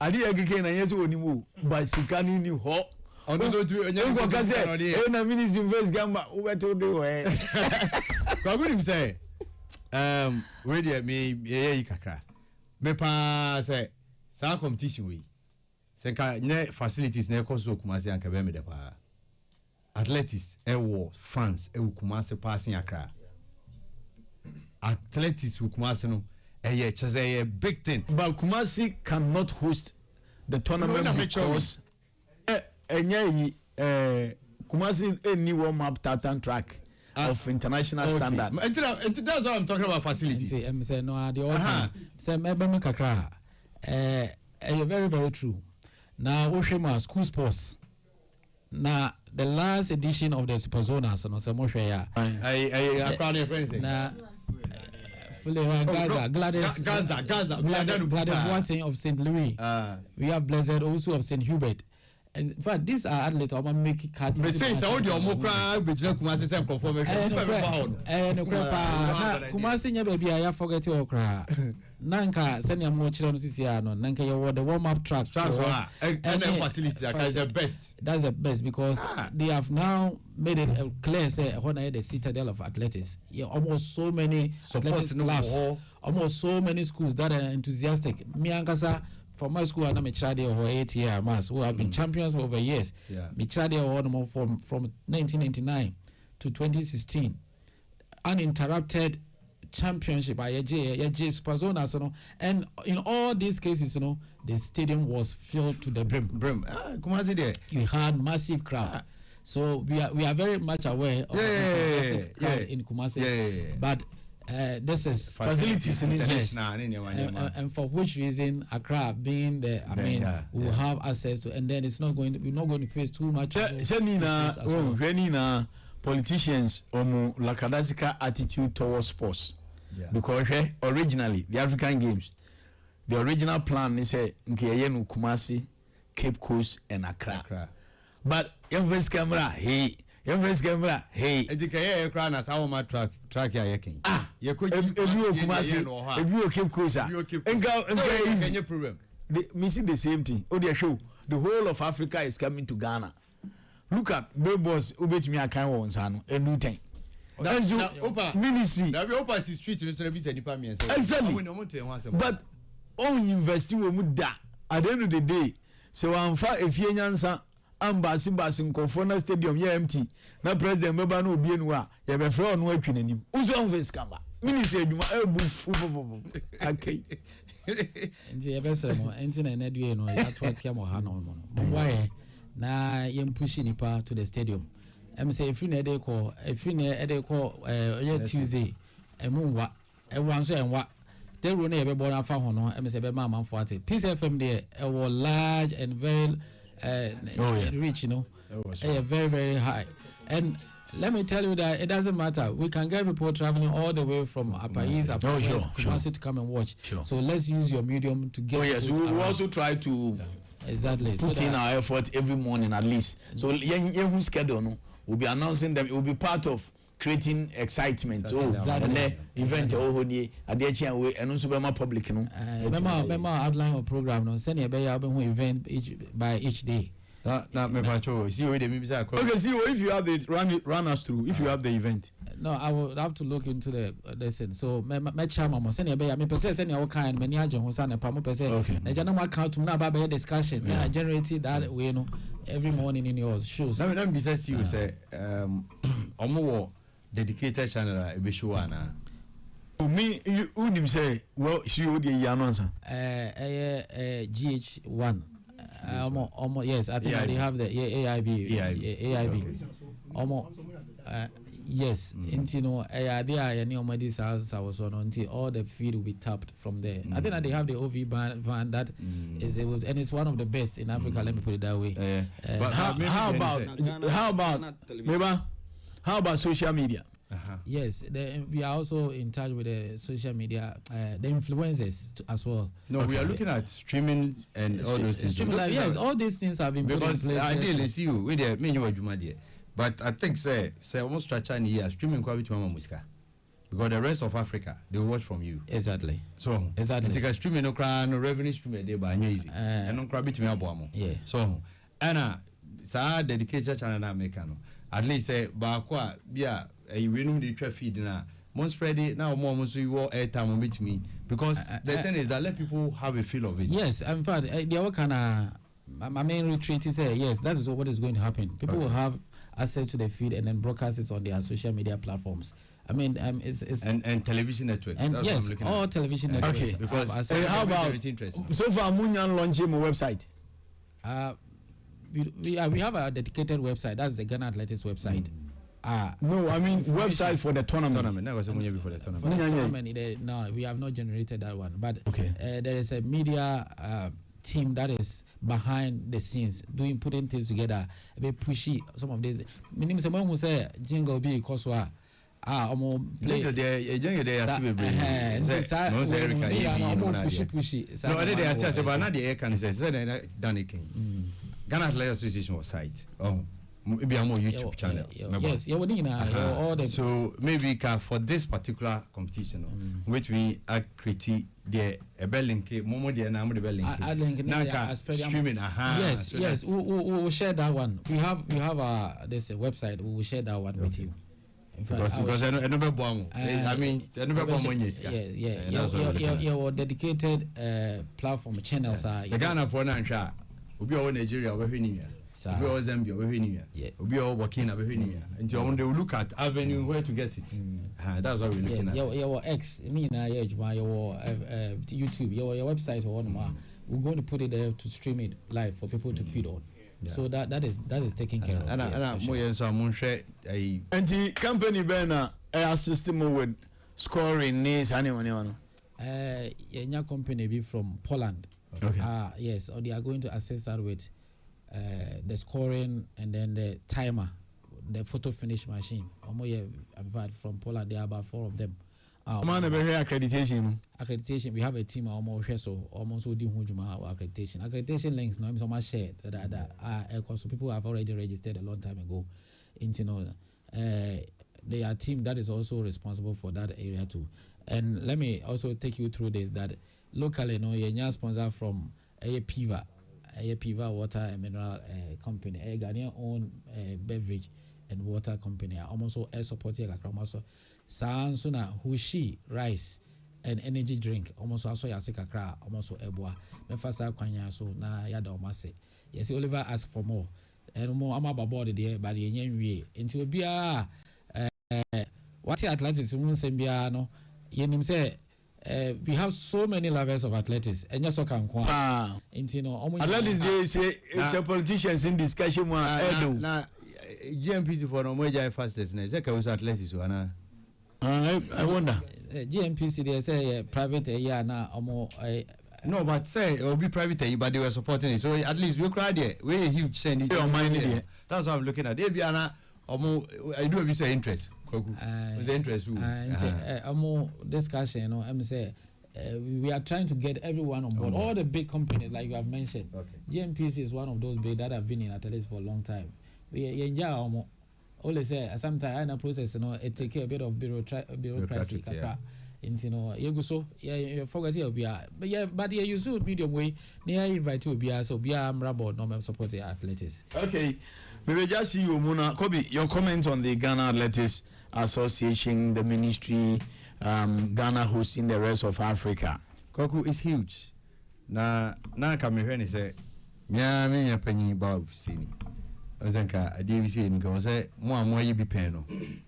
I did again and yes, when you by Sikani new ho. On those two, and you can say, "Oh, na ministry invest gamba over to do." I wouldn't say, ready me, kakra. Me pa say, some competition we. Senka ne facilities ne koso Kumasi and Kabeme de pa. Athletics, war fans, Kumasi passing Accra. Athletics Kumasi no, a big thing. But Kumasi cannot host the tournament because. Kumasi a new warm-up tartan track of international standard. That's what I'm talking about facilities. Say no, the other say maybe kakra. Very very true. Now Oshema school sports. Now the last edition of the Super Zonas and also Moshe I can't hear anything. Now Gaza Gladys Watson of St. Louis. We have Blessed also of St. Hubert. In fact, these are athletes who make it cut. But say so the Omokra between Kumasi and conformation. Kumasi nya baby I forget okra. Nanka send your more children sisiano. Nanka you the warm up track. And facilities are the best. That's the best because they have now made it clear say when the citadel of athletics. Yeah, almost so many athletics clubs, almost so many schools that are enthusiastic. Miankasa from my school, I'm a child over 8 years, who have been champions over years. Me child from 1999 to 2016, uninterrupted championship by AJ Super Zonas, and in all these cases, the stadium was filled to the brim. You had massive crowd. So we are very much aware of the crowd in Kumasi, but. This is facilities in English, and for which reason Accra being there, we will have access to, and then we're not going to face too much. Politicians lakadasika attitude towards sports, because originally the African Games, the original plan is Nkeyenu Kumasi, Cape Coast, and Accra, but first camera hey edikaya ekra na sawo ma track ya yekin ebi Cape Coast enga any problem me see the same thing they show the whole of Africa is coming to Ghana. Look at Billboards obetumi akan won sa no enu ten ministry na be opa street no so be say nipa me say exactly but on invest we mu da at the end of the day so amfa efie nyansa ambasi nkofo na stadium ya empty na president meba na obi enu a ye be frɛ ono atwi nanim uzo on face camera minister adwuma ebu fu okay nti ye be sɛ mo enti na nedue no ya to atia mo ha no why na ye push nipa to the stadium em say if you na dey call Tuesday emunwa ewan so enwa the road na ye be born afa ho no em say be ma manfo ate Peace FM there was large and very rich, very, very high. And let me tell you that it doesn't matter. We can get people traveling all the way from Upper East, Upper West, Kumasi to come and watch. So let's use your medium to get. We will also try to put in our effort every morning at least. So who's schedule will be announcing them. It will be part of creating excitement. And the event and also be public. Remember outline of program. Send a event by each day. Not me patrol. See what they say. Okay, see if you have the run us through. If you have the event. No, I would have to look into the lesson. So my chairman send a bay. I mean, person send your kind. Many agent who send a pamo person. Okay. The general account to now by discussion. Yeah, generated that way. Every morning in your shows. Let me say you say omo dedicated channel e be show ana. Me you say well see you the answer. GH1. Yes, I think they have the AIB. AIB. Yes, you until all the feed will be tapped from there. I think that they have the OV van that is able, and it's one of the best in Africa. Let me put it that way. But how about social media? Yes, we are also in touch with the social media, the influencers as well. No, we are looking at streaming and all those things. Yes, all these things have been put in place. Ideally, see you with the menu of Jumadia. But I think say almost structure in here streaming quality Mama because the rest of Africa they will watch from you. Exactly. So exactly. Take a streaming no revenue stream they by easy. And no crab between aboamo. Yeah. So Anna sa dedicated channel na make no. At least say ba kwa bia e wenum the traffic feed na mon spread it now more so you airtime on me because the thing is that let people have a feel of it. Yes, in fact the what kind of my main retreat is yes, that is what is going to happen. People will have access to the feed and then broadcast it on their social media platforms. I mean, it's and television network. And that's yes, all television networks. Okay, because how about so far Munyan launching a website? We have a dedicated website. That's the Ghana Athletics website. No, I mean website for the tournament. That was a before the tournament. No, we have not generated that one. But okay. There is a media team that is behind the scenes putting things together, a bit pushy. Some of these. Minimum someone who say jingle be koswa. Jingle they pushy. No, they are just about not the air can say Danny King. Ghana Athletics Association was site. Maybe I'm on YouTube channel. Yes, all the so maybe for this particular competition, which we are creating the link, Momo the name the link. Streaming. Yes. We will share that one. We have this website. We will share that one with you. Because I never bomb. I mean, I never bomb. Your dedicated platform channels are. The Ghana for Nansha. Obi o Nigeria we hwini ya. Obi o Zambia we hwini ya. Obi o Burkina we hwini ya. And they will look at avenue where to get it. That's what we're looking at. Your X, me na your YouTube, your website or one. We're going to put it there to stream it live for people to feed on. So that is taken care of. And mo yen so mo hwe and the company Bena assist me with scoring needs anyone. Your company be from Poland. Okay. Yes, or they are going to assist that with the scoring and then the timer, the photo finish machine. From Poland, there are about 4 of them. Accreditation. Accreditation. We have a team almost doing accreditation. Accreditation links. No, I'm so much shared so people have already registered a long time ago. They are a team that is also responsible for that area too. And let me also take you through this that. Locally, you're sponsor from Piva Water and Mineral Company, a Ghanaian owned beverage and water company. Almost air support here, also Sansuna, Hushi, rice and energy drink. Almost also Yasekakra, almost Eboa. Mefasa Kwanya, so na Yada Omase. Yes, Oliver asked for more. And more, I'm about board there, but the Yen until Bia what's Atlantis, Munsembiano, Yenim say. We have so many lovers of athletics and just can athletics they say it's a politicians in discussion GMPC for no more fastest athletics I wonder GMPC they say private no but say it will be private but they were supporting it so at least we cried there we a huge send your mind there that's what I'm looking at I do have interest the interest discussion I'm say we are trying to get everyone on board all the big companies like you have mentioned. GMPC is one of those big that have been in athletics for a long time. We enjoy always say sometimes in a process it take a bit of bureaucracy you so focus here but you should medium way near invite you so be board no support the athletics. Okay, maybe just see you Muna Kobe your comment on the Ghana Athletics Association, the ministry, Ghana hosting the rest of Africa. Koku is huge. Na kamehwe say me penny Bob sini. Ozenka DVC because say mo yi bi pen no.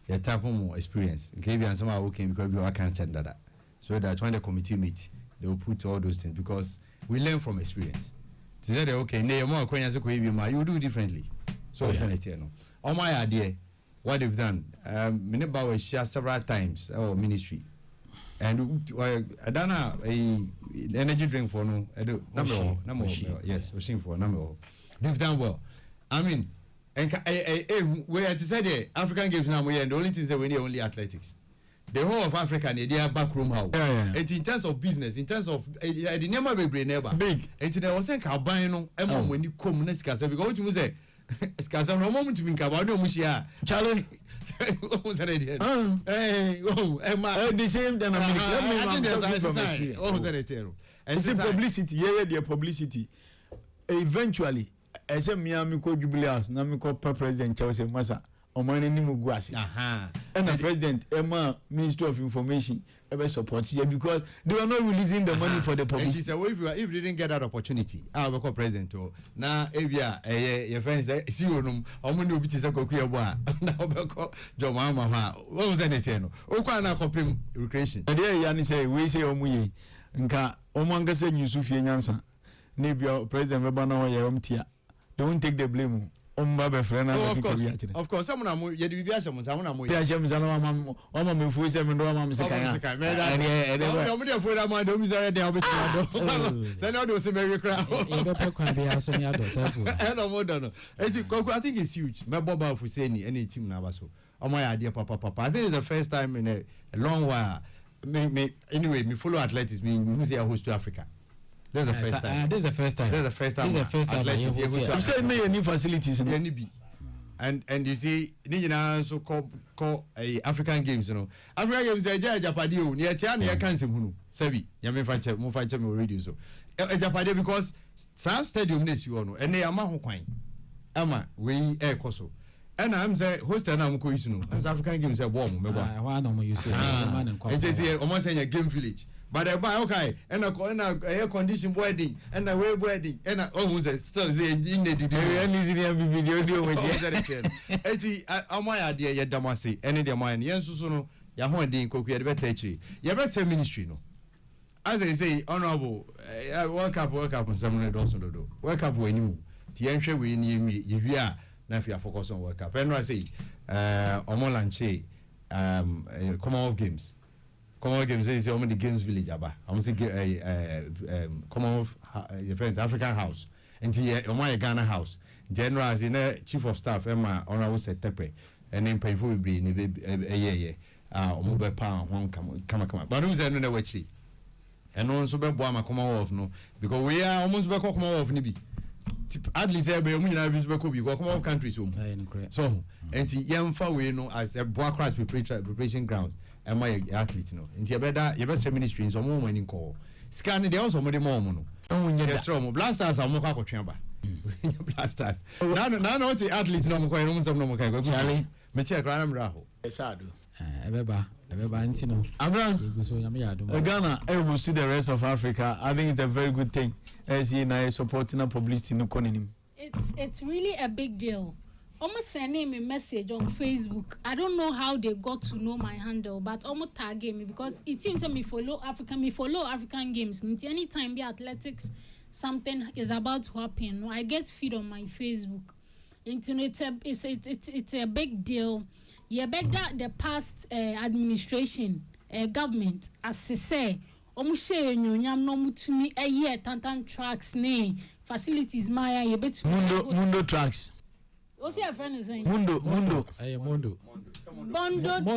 You tap more experience. Okay, be answer okay because we can check that. So that when the committee meet, they will put all those things because we learn from experience. So that okay, ne mo akwanya se ko bi ma you do differently. So no. On my idea what they've done. Mineba was share several times our ministry. And I don't know a energy drink for no. I do number yes, washing for number. They've done well. I mean, and we had to say the African Games now we and the only thing is that we need only athletics. The whole of Africa they are backroom house. And in terms of business, in terms of the never be neighbor big. And today I was saying Cabano, and when you come next because you say Scasa no moment to be Cabano Mushia Charlie. The same dynamic. And the publicity, the publicity. Eventually, as a Miami co jubilees, Namiko President Chelsea Massa, or my name Guasi. And the President Emma, Minister of Information, ever support here because they were not releasing the money for the publicity. So if you didn't get that opportunity, I will call President. Now, if your friends see you, I'm going to be a coquille boy. Now, John Mama, what was anything? Oh, can't I complain recreation? And there, Yanni say, we say, Omuye, Nka, Omanga said, Yusufi Yansa. Maybe President Webano Yamtia. Don't take the blame. Of course, someone you be someone I think it's huge. My Boba for saying any team now so. Oh my idea, Papa. I think it's the first time in a long while. Anyway, me follow athletics. Me say I host to Africa. That's the first time. This is the first time. That's the first time. This is the first time. I'm saying no new facilities in NB. And you see, Nina so call African Games, you know. African Games are Japadio, near Tiana, I can't say Hunu, Sabi, Yamin Fancher, Mufancher radio so. Japadio because San Stadium next you know, and they are Maho Quine. Ama, we air Coso. And I'm the host and I'm going to African Games are warm. One you say, it is almost a game village. But I buy okay, and a air conditioned wedding, and a way wedding, and I almost still in the video with you. I'm my idea, yet Damasi, any of mine, Yansuno, Yahon, Cocky, better tree. You better say ministry, no. As I say, honorable, work up on some also do. Work up when you, the entry we need me, if you are, if you are focused on work up. And I say, Omolanche, Commonwealth Games. Commonwealth Games is only the Games Village, Abba. I'm saying Commonwealth African House. And the Omaya Ghana House. General as in Chief of Staff, Emma, Honorable Setepe, and then pay for be in a year. Mobile pound, one come. But who's another way? And also by Boama Commonwealth, no, because we are almost back Commonwealth, Nibi. At least every Commonwealth countries home. So, and the young far we know as a Boa Cross preparation ground. And my athlete, you know, in the better ministry is a more winning call. Scanning the also more mono. Oh, yes, blasters are more chamber. Blasters. Now, the athletes no more rooms of no Charlie, Mr. Graham Raho. Sadu. Ebeba, Antino. Ghana, I will see the rest of Africa. I think it's a very good thing. As you know, supporting a publicity no conim. It's really a big deal. Almost sending me a message on Facebook. I don't know how they got to know my handle, but almost tagging me because it seems that me follow African Games. Anytime the athletics, something is about to happen. I get feed on my Facebook. It's a big deal. You better the past administration, government, as I say, almost say no to me a year tantan tracks ne facilities Maya you bet Mundo tracks. What's your friend is saying? Mundo. Bondo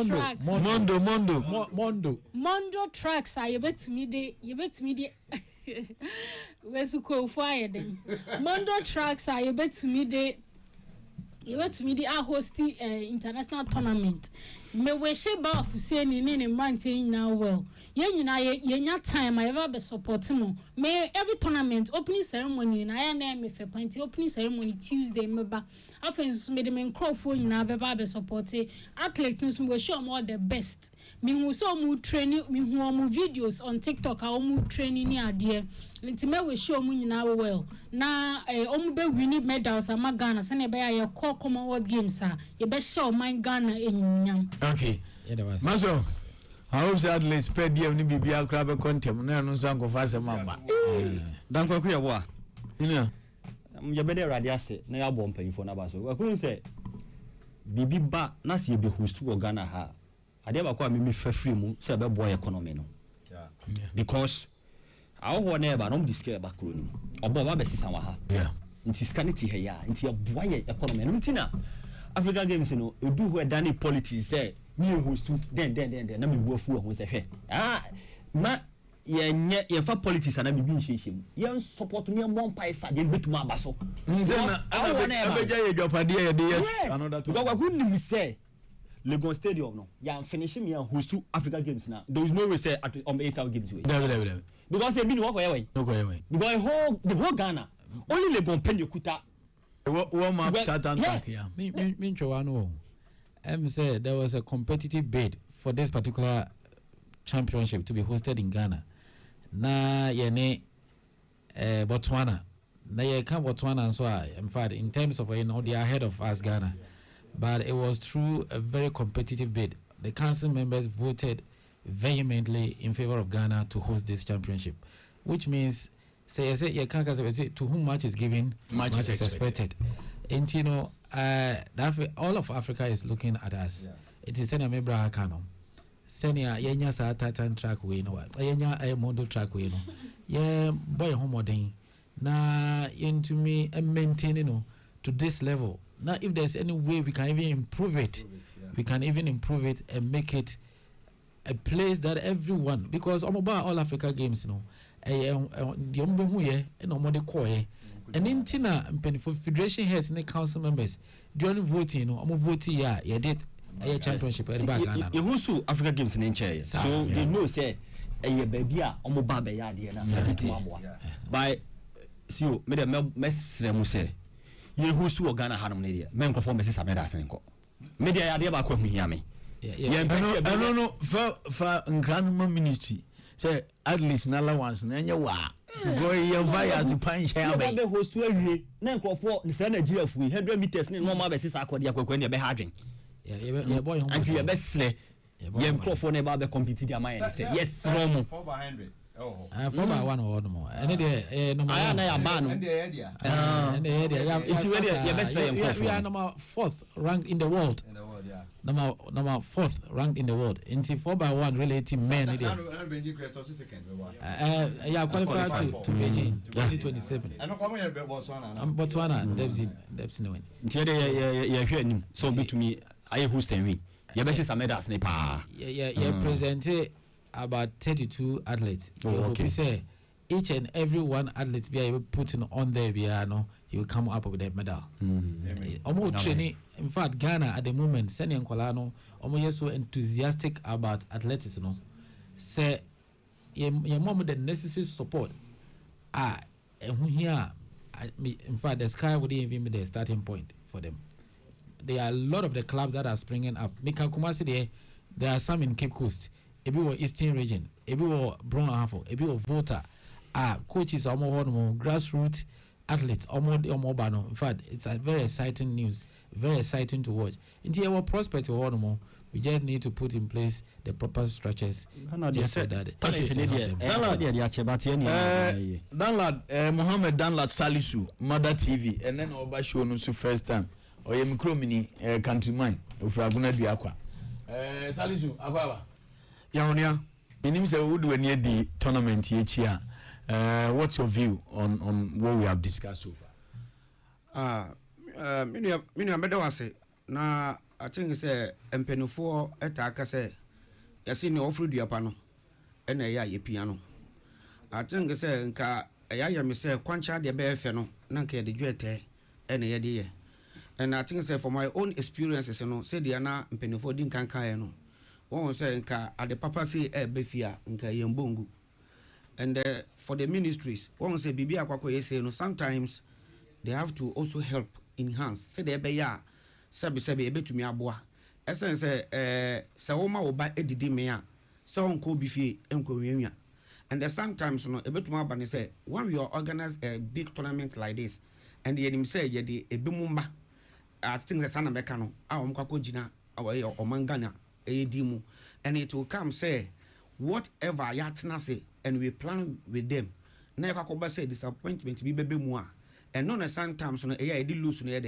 tracks. Mondo tracks. You bet me the. Where's the call fire then? Mondo tracks. You bet me the. You bet me the. Are hosting international tournament. Me we share about saying in mountain now well. Yenya time I ever be supporting mo. Me every tournament opening ceremony na I name me for plenty opening ceremony Tuesday meba. After made them in Crawford na be supporting athletes we show more the best. Me who saw mu training me who mu videos on TikTok how mu training ni adie. Nti we show mu nyina well. Na omu be winning medals ama Ghana se na be ya call Commonwealth Games a ye be show man Ghana enyam. Okay. Maso. I hope that let's spread the BBL crab content. No, Sanko Fasa Mamba. Don't go queer war. You know, you're better radiase, no, I won't pay for Nabaso. I couldn't say bibi ba na se be host to Ghana ha ade ba kwa me fa free mu se be boy economy no because awo na eba no discare ba kro ni obo ba be sisa wa ha nti scanity he ya nti boy economy no ntina Africa Games no edu ho dani politics say me host to den na me wo fu ho se hwe ma ye fa politics na bibi nhihim ye support me mon paisa de betuma abaso nzena abeja ye dwapade ye de another to go who nim say Lagos Stadium no ya finish me host to Africa Games now there is no way say at ASL Games way because e bi ni wo koye way because the whole Ghana only Lagos penye kuta warm up tatan pack yeah me no say there was a competitive bid for this particular championship to be hosted in Ghana na yene Botswana na ye can Botswana so in fact in terms of they are ahead of us Ghana, but it was through a very competitive bid. The council members voted vehemently in favor of Ghana to host this championship, which means say you can't say to whom much is given, much is expected. And you know all of Africa is looking at us. It is Senior Mebra Kano. Senior yenya sa tatan track we no yenya a model track we no yeah boy homodin na into me and maintain to this level. Now if there's any way we can even improve it, we can even improve it and make it a place that everyone, because all Africa Games the hu ye and omode koye and intina for federation heads and council members during voting voting yeah did a championship at Ghana. You who Africa Games in chair. So you know say a baby omo baba ya de na by see you me the mesre mu say you who to Ghana hanum ne de men perform Mrs. Ameda Asenko me de ya de ba kwa hu hia me no for grandma ministry say at least na allowance na nya wa go your vires pan share be host to awie na nkofo ne fra Nigeria fu 100 meters ne normal be sisa akodi akwa ne be hadwen yeah boy and you best slay yeah microphone about the compete their mind say yes wrong 4/100 4/1 or no more and they no I na ya ban and they it's really your best we are number 4th ranked in the world number 4th ranked in the world into 4/1 relative men yeah qualified to Beijing 2027 and come here Botswana Debs no win yeah hwe anim so betumi I host and win. You best say medals ne pa. Yeah, presented about 32 athletes. Okay. Say each and every one athlete be able putting on there he will come up with a medal. Almost training. In fact, Ghana at the moment, Seni and Kolano, almost so enthusiastic about athletics. Say your mom with the necessary support. And here, in fact, the sky wouldn't even be the starting point for them. There are a lot of the clubs that are springing up. Mika Kumasi there are some in Cape Coast, ebi wo Eastern Region, ebi wo Brown Ahafo, ebi wo Volta. Coaches are more grassroots athletes, more bano. In fact, it's a very exciting news, very exciting to watch. Into our prospect more, we just need to put in place the proper structures. Just so that Mohammed Danlad Salisu, Mother TV, and then over show no first time. Oye mikromini countryman ofraguna duakwa Salisu akwaba yaonia inim say we do any the tournament here what's your view on what we have discussed so far minu ameda wase na I think say empenufo etaka say yesi ne ofru duapa no ena ya ye piano I think say nka ya me say kwancha de be efe no na nka de dwete ena ye de ye. And I think say for my own experiences, say the ana mpenifo din kankan no. One say nka ade papa say befia nka yembongu. And for the ministries, one say bibi akwako say no sometimes they have to also help enhance. Say the be ya sabi ebetumi aboa. Essence say woma wo ba edidi me a say onko bifie enko wianwa. And sometimes no ebetumi aba ne say when we organize a big tournament like this and the enemy say ye de ebimumba I think the son of Mecano, our Mkakojina, our Omangana, Edimu, and it will come say whatever Yatsna say, and we plan with them. Never could say disappointment be baby moi, and none of sometimes on a did lose at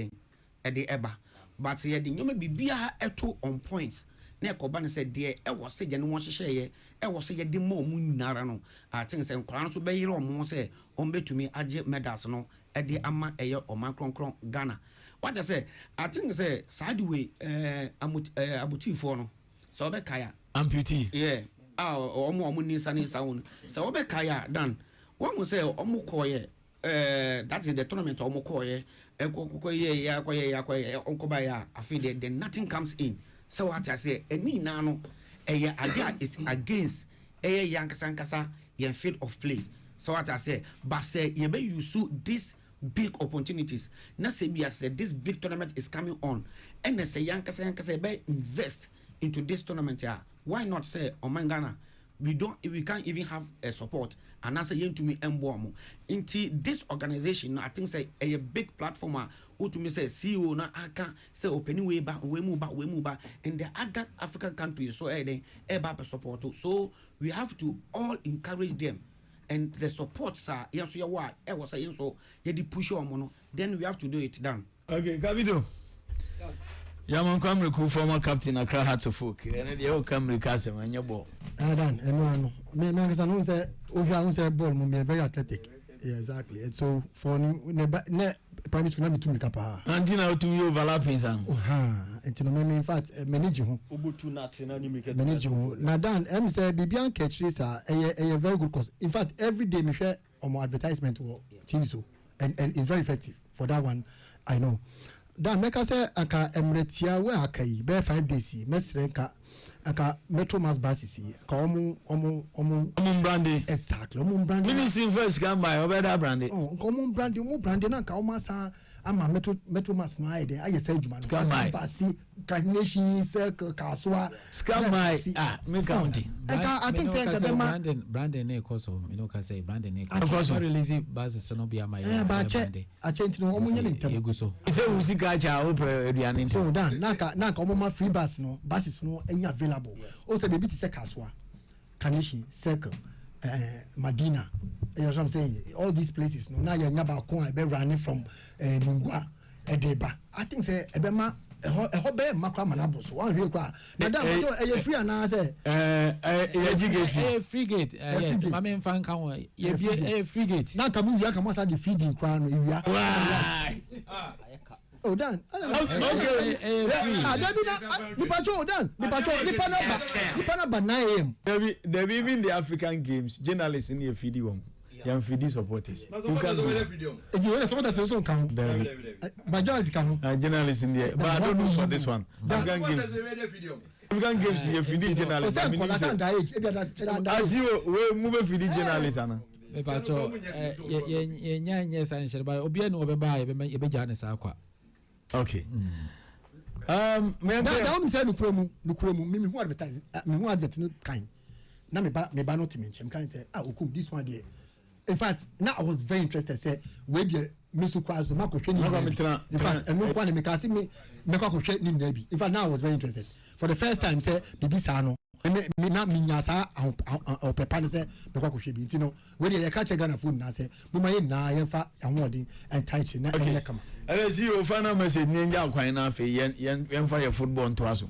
the Eba. but ye di nyoma bibia eto on points na ekoba ne se de e wo se je ne won hyehye ye e wo se ye di ma omu nyinara no I think say nkora no so be yire omo se on betumi age medals no e de ama eye oman kronkron Ghana what I say I think say sideway abutifo no so be kaya amputee yeah omo ni sa won so be kaya dan one say omo koye that is the tournament omo koye ekokoye ya onkoba ya afide then nothing comes in so what I say any na no idea is against yankasa yen field of place so what I say but say you be use this big opportunities na say be say this big tournament is coming on and say yankasa be invest into this tournament here why not say Omangana we can't even have a support and answer yen to me emboamo into this organization I think say a big platform who to me say CEO na aka say opening way back we move back in the other African countries so eba support so we have to all encourage them and the support sir yes you what I was saying so you push on then we have to do it down. Okay, Gavido. Yaman Kamriku, former captain Accra Hearts of Folk, and the old Camry Castle and your ball. Dan, no. Me say Oja say ball must be very athletic. Yeah, exactly. And so for ne primary school na me tumi kapa. Anti na to you overlapping san. And no me in fact manage ho. Obutu na trainer ni me ke. Manage ho. Na Dan, say Bibian catch sir, a very good cause. In fact, every day me share on my advertisement or TV so and it's very effective. For that one, I know. Dan make say aka emretia we akai be 5 days mesre ka aka metro mass buses ka omo brandy exactly omo brandy ministry first can buy obeda brandy omo brandy na ka omo sa ama metro mass na ide aye say adwuma no basi carnation circle kaswa scam my me county I think say ka branding na ekoso me no ka say branding na ekoso release buses no be my branding a change no omo nyele ntem eguso say we see ka cha o aduane ntem so dan na ka omo ma free bus no buses no enya available o say baby ti say kaswa carnation circle Madina, you know what I'm saying? All these places, no, now you're never going to running from Mungwa, Edeba. I think say Ebema, a hobby macra manabos, one real cry. Madam, a free and I say, a frigate, yes, my main fan can a frigate. Now, Kamu Yakamasa the feeding crown. Oh, Dan. Okay. Dan. 9 a.m. There even the African Games journalists in the feedy one. Young feedy supporters. You can if you supporters also count. But journalists count. Journalists in the but I don't know for this one. African Games. African Games in the feedy journalists. As you we move feedy journalists, Anna. Mepacho ye nya sanshire ba obi no obeba ye be jane sa kwa. Okay. Me da say no kremu me who advertise me who advert no kind na me ba no timi nchem kan say okum this one there in fact now I was very interested say we there me so kwa so makohwe ni in fact and no kwa me ka say me kwakohwe ni na bi in fact now I was very interested for the first time say bibi sa no me na minya sa o pepa ne say me kwakohwe bi ntino we there ye ka che Ghana phone na say mo ma ye na ye fa ahodi and tight na enye kama LSU o final message ninja akwan na fe yen fa your football to aso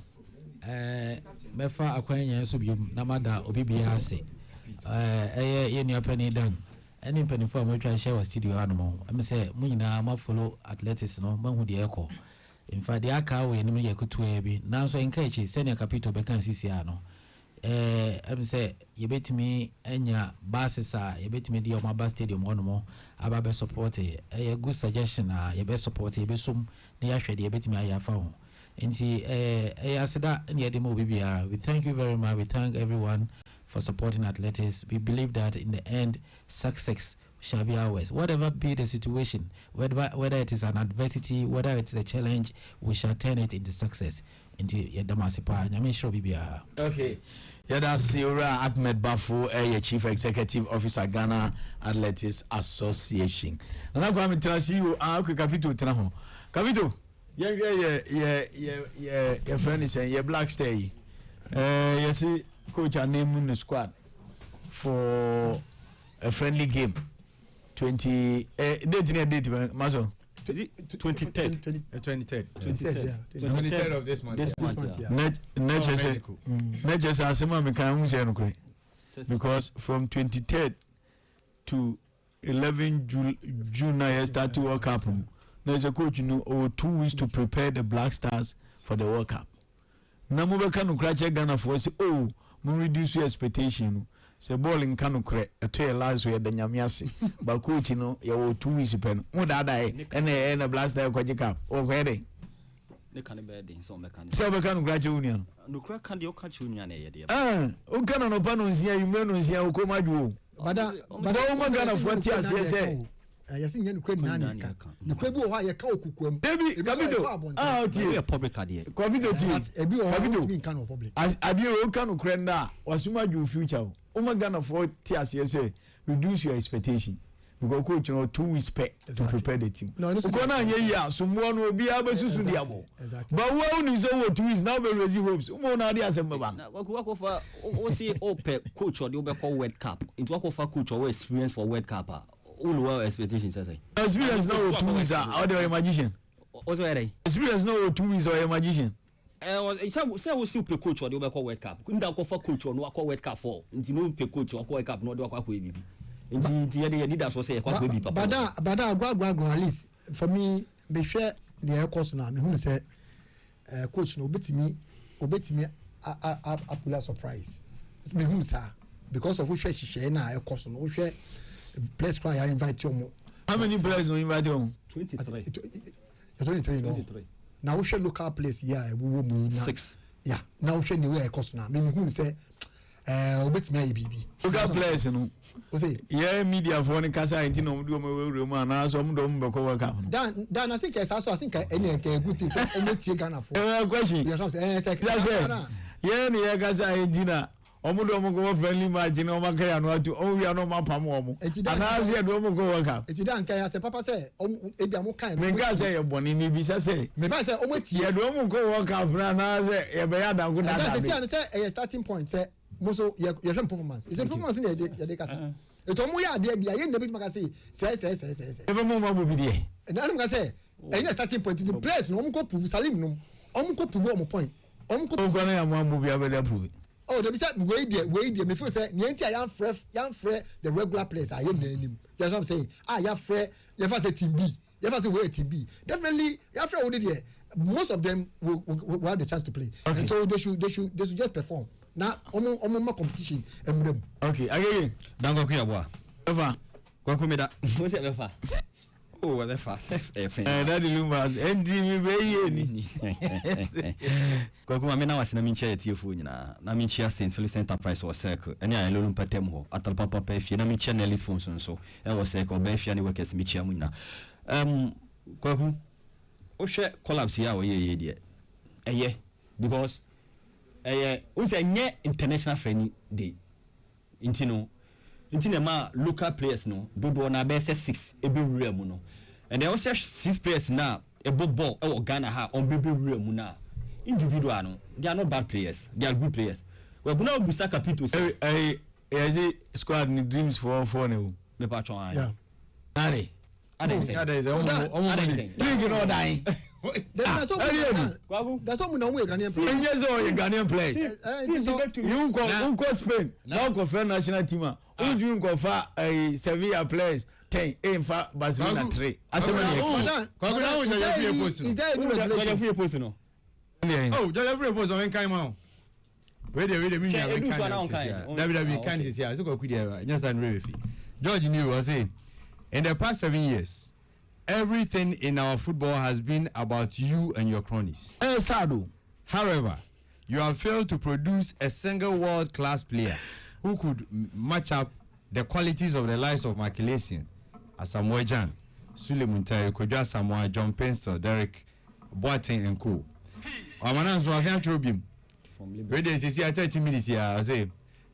me fa akwan yen so bi na mada obi bia ase ye nua pani dan any penny for mo try share studio animal me say mo nyina ma follow athletics no ma hu de ekọ in fact the aka we ni ye kutu e bi na so encourage senior capital be kan CCA no em say ye betimi enya basisa ye betimi di o ma bas stadium ono mo aba be support a good suggestion ye be support ye be sum na ya hwede ye betimi ayafa ho nti asida na ye de mo bibia. We thank you very much. We thank everyone for supporting athletics. We believe that in the end success shall be ours, whatever be the situation, whether it is an adversity, whether it is a challenge, we shall turn it into success, into Yadamasipa. Okay. That's Siora Ahmed Bafo, Chief Executive Officer, Ghana Athletics Association. And I'm going to tell you, Capito Traho. Capito, your friend is saying, Black Stay. You see, coach, I name the squad for a friendly game. 20 date Maso 23rd. 23rd of this month. This month, yeah. Nature asema me kan unse no kure. Because from 23rd to 11 June I start to World Cup. There's a coach, 2 weeks to prepare the Black Stars for the World Cup. Na mo be kan kura che Ghana for say mo reduce your expectation. Say ball in kanu kure eto last we the nyame ase. Ba coach you 2 weeks pen. Mo da na Black Stars kwa Cup. O kwede. Ne kan be den so me kan. Say be kan kura che union. No kura kan de o kan che union e de. O kan no pa no nsia yume no nsia o ko madu. Bada o ma Ghana for ti ase say. Yasi nyɛ nukwe nani ka nukwe bi wɔ hɔ a yɛka okukuam ebi kabito ɔtie public adeɛ kabito ti ebi wɔ hɔ ɔtumi nka no public adeɛ o ka nukwe nda wasuma ju future o ma Ghana for ti aseɛ sɛ reduce your expectation because coach 2 weeks to prepare the team ko na nyɛ yi a so mo no obi abesusu di abo but wo ni so wo 2 weeks now be raise hopes mo na ade asɛm ba wakofa o see ope coach or the obekɔ World Cup into wakofa coach or experience for World Cup all well expectations say experience no 2 weeks or the magician also experience no 2 weeks or a magician say we see coach or the obekɔ World Cup nda kofa coach or no akɔ World Cup for nti no pe coach or World Cup no de akɔ bibi nti ye dey that so say akɔ bibi papa bada agwa at least for me be hwɛ the air course na me hu say coach no obetimi apula surprise me hu sa because of we hwɛ na air course no we hwɛ players cry I invite you. How many players no invite you? 23. 23 no. Now we should local players here we will 6. Yeah. Now we should know where cost now. Me who say obetime IBB. Local players no. O say yeah media for any kasa enti no do we ma na so mo do mo be World Cup. Dan I think I think any good thing say omotie Ghana for. Question. Yeah ni ya kasa enti na omudo omugo friendly match ni o maka ya no atu o wi ano mapam omu anase ya do omugo World Cup eti dan kan ya se papa say ebi amo kan me ga say ye boni ni bi say me ba say omotie ya do omugo World Cup na anase ye be ya dan ko na da say say starting point say moso ye performance is a performance ni ye de kasa eto mu ya de bia ye na bit maka say e be mo ma bo bi de na no ka say e starting point the place no omugo prove Salim no omugo prove omo point omugo ko na ya mo ambo bi abeda prove. Oh, they be said wait there. Me feel say nienti I am free the regular players I am name. That's what I'm saying. You free you first say team B. You first say wait team B. Definitely you free only there. Most of them will have the chance to play. Okay. And so they should just perform. Now more competition emrem. Okay, again. Dango ku yabo. Efa. Kwa kumeda. Mo se efa. Oh, well, that Lumbas, NDV Bay. Kokuma mena wasina minche TFU nyina na minche St. Felix Enterprise was circle ene ya lolu patem ho atalpa papa fie na minche na list phone so e was circle be fie na workers minche mu nyina kwaku o hwe collapse ya o ye de eye because o say nye international friendly day intino ma local players no dodo na be say 6 ebe wura mu no and there was 6 players na e ball e Ghana ha on bebe wura mu na individual no they are not bad players, they are good players. We buna obusa capito say squad ni dreams for no me patron yeah are that's all we Ghanaian players. Yes, all Ghanaian players. You go Spain. Now go for national team. You go for Sevilla players 10 in for Barcelona 3. Is there any revelation? Oh, just every post on kind man. Wait, me WWE kind is here. So go quick there. Just and referee. George knew was saying in the past 7 years, everything in our football has been about you and your cronies. However, you have failed to produce a single world-class player who could match up the qualities of the likes of Michael Essien, Asamoah Gyan, Suleiman Tayo, Kodwa Samoa, John Pencil, Derek Boateng and co. Amana so asan trobim. We dey say 30 minutes here I say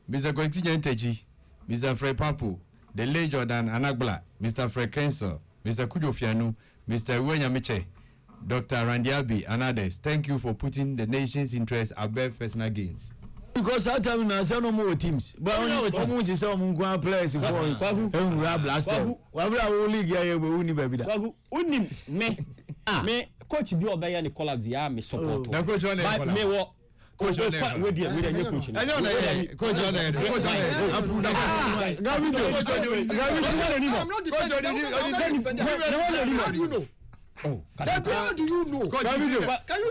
Mr. Continue Ntechi, Mr. Fred Papo, the late Jordan Anagbla, Mr. Fred Kensel, Mr. Kujo Fianu, Mr. Wenya Miche, Dr. Randy Abi and others. Thank you for putting the nation's interest above personal gains. because that time na say no more teams but omo se say omo nko players for ehura blaster wabra wo league ya ye we uni baby da uni me coach bi obey ni collab via me support na coach on but me wo coach we dey coach na coach on afu da I'm not defending. Oh, how do you know? Can you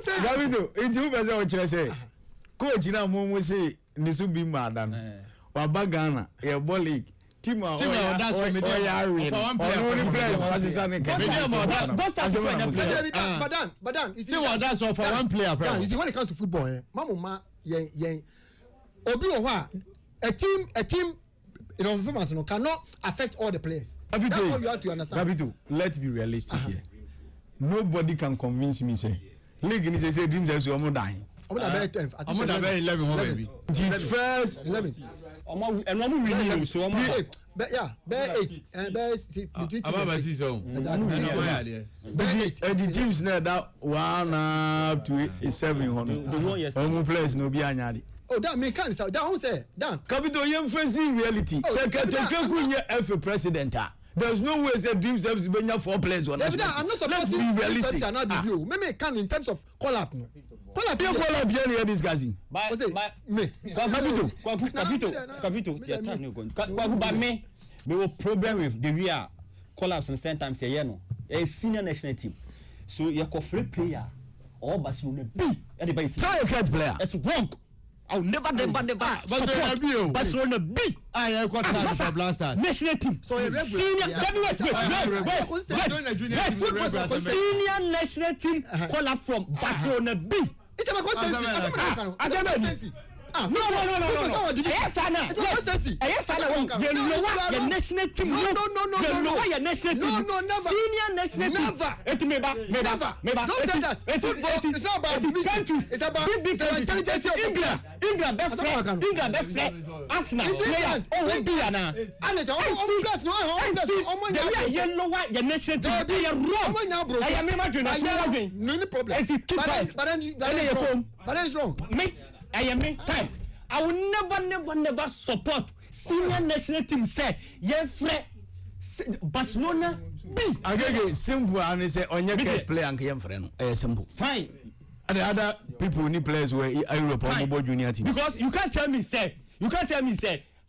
tell? Gavido, into person o chere say coach na mo say nisu bi madan. Wa bagana e ball league. Team that's for me. Oh yeah, win. Only players assistant. But Dan, you see that's for one player. You see when it comes to football, mama yen obi o wa a team performance cannot affect all the players. That's what you have to understand. Gavido, let's be realistic here. Nobody can convince me say league ni say dreams are so dying. I'm not 10. I'm not 11 baby. The first 11. And one really so but yeah, bear 8 and bear 6 between 6 the teams now that 1 up to 700 home players no be anyadi. Oh, that me can say that who say Dan capital yem facing reality secretary kunye F president. There's no way say dream service benya 4 players on. I'm not supporting realistic. Me can in terms of call up no. Call up here discussing. But me Capito your time no go. But me will problem with the real collapse in same time say no. A senior national team. So you call free player or Barcelona B. Anybody say try a cat player. It's wrong. I'll never Barcelona B. I got for Blasters. National team. So senior national team call up from Barcelona B. It's about consistency. No. Yes, Anna. Yes, Anna. You know what? Your national team. No. You know what? Your national team. No, never. Senior national team. Never. Don't say that. It's not about countries. It's about big intelligence of England. England, Arsenal. Oh, be Anna. And it's all plus. No, you know what? Your national team. They are wrong. I am imagining. No problem. But then it's wrong. Me. I am in time. I will never support senior national team say Barcelona B. Again, simple and say on your play and game friend. Simple. Fine. And the other people need players where Europe or mobile junior team. Because you can't tell me say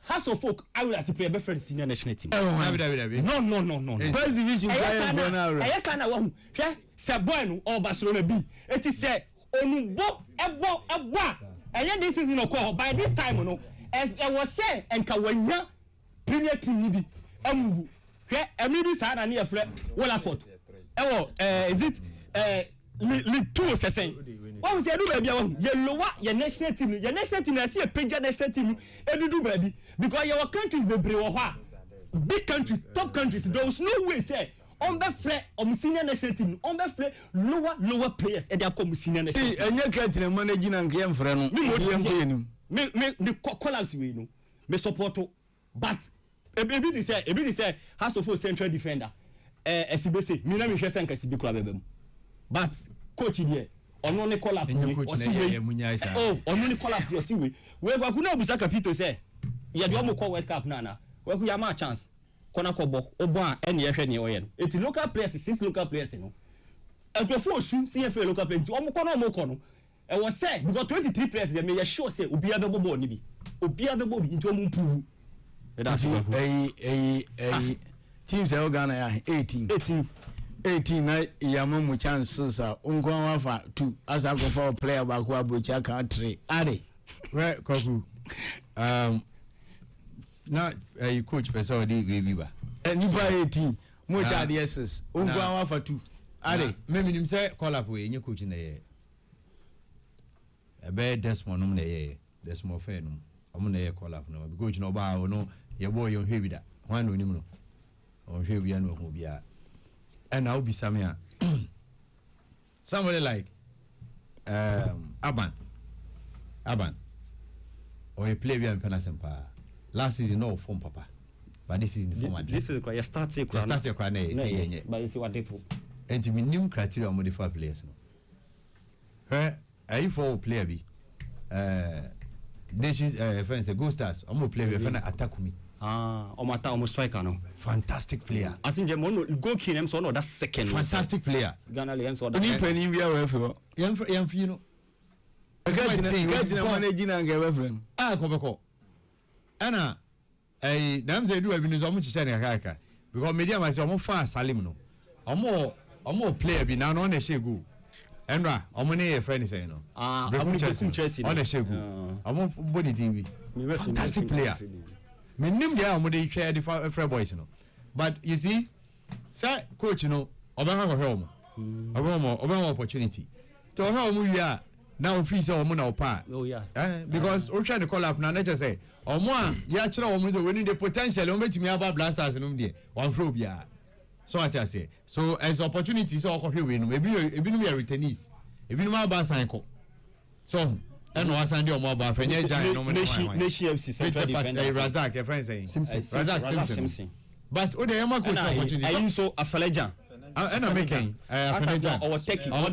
House of Folk I will as a player friend senior national team. No. First division player for now. Yes, I know. Say boy or Barcelona B. It is say onumbo ebo. And this is in a call by this time, as I was saying, and Kawanya Premier Team Nibi, maybe sad and near flat, well, I put. Oh, is it League 2 saying? What was the baby? Your national team, I see a page national team, every do baby, because your countries the Brewa, big country, top countries, there was no way say. On the flat of senior national team, on the flat lower players, and they are come senior national team. And you're catching managing and game friend. Me collapse we know. Me support, but a bit is House of central defender. SBC, me na me share senka SB club. But coach here, on only collapse. Oh, on only collapse. You see we go kuna busaka Capito say. You do call World Cup nana. We go ya ma chance. Kona kobo obo a ene yehwe ne oye no eti local players 6 local players no ekrofo osu CFA local players omo kono no e was say because 23 players they may sure say obi abebo ball ni bi obi abebo bi nti omo mpuhu that's teams e Ghana ya 18 na yama mu chances a unkwan wafa 2 asa go for player ba ko abrocha kan 3 ade right koku na you coach person dey baby ba nipa 18 mo cha the SS unkwan wafa 2 ade me minim say call up we nye coach na ye ebe Desmond no na ye Desmond fe no omo na ye call up no because coach no ba no ye boy yo hwe bi da hwan no nim no on hwe bi no ho bia and now be samia somebody like Aban or a play bi an penasempa last season no form papa but this season form ad this is quite starting cry na say but you see what they put and minimum criteria modify players no are you for player bi friends, Gold Stars. I'm gonna play with friend Atakumi. Almost striker no. Fantastic player. I think the mono go kill him so no that second. Fantastic player. Ghana Lions or that. Ni penny we are for. Young you know. Get managing and get friend. Kobeko. Ana them say do have been so much say na because media must say far Salim no. Omo player bi na no na shegu. Enra omo ne friend say no. I'm Chelsea. On the shegu. Omo body TV. Fantastic player. Me nim dia omo dey share the Fair Boys no. But you see, say coach no obanga go help mo. Obama opportunity. To help mo we are now free say omo na opa. Oh yeah. Because we try to call up na nature say omo a ya kire omo say we need the potential omo betimi aba Blasters no dey. One flow bia. So what I say. So as opportunity so okwo we no ebi no be returnees. Ebi no ma ba sign ko. So and was Sunday or more about Nation FC Razak, a friend saying Razak Simpson. But oh, the Emma coach opportunity. I use so a Falajan. And I'm making a or taking or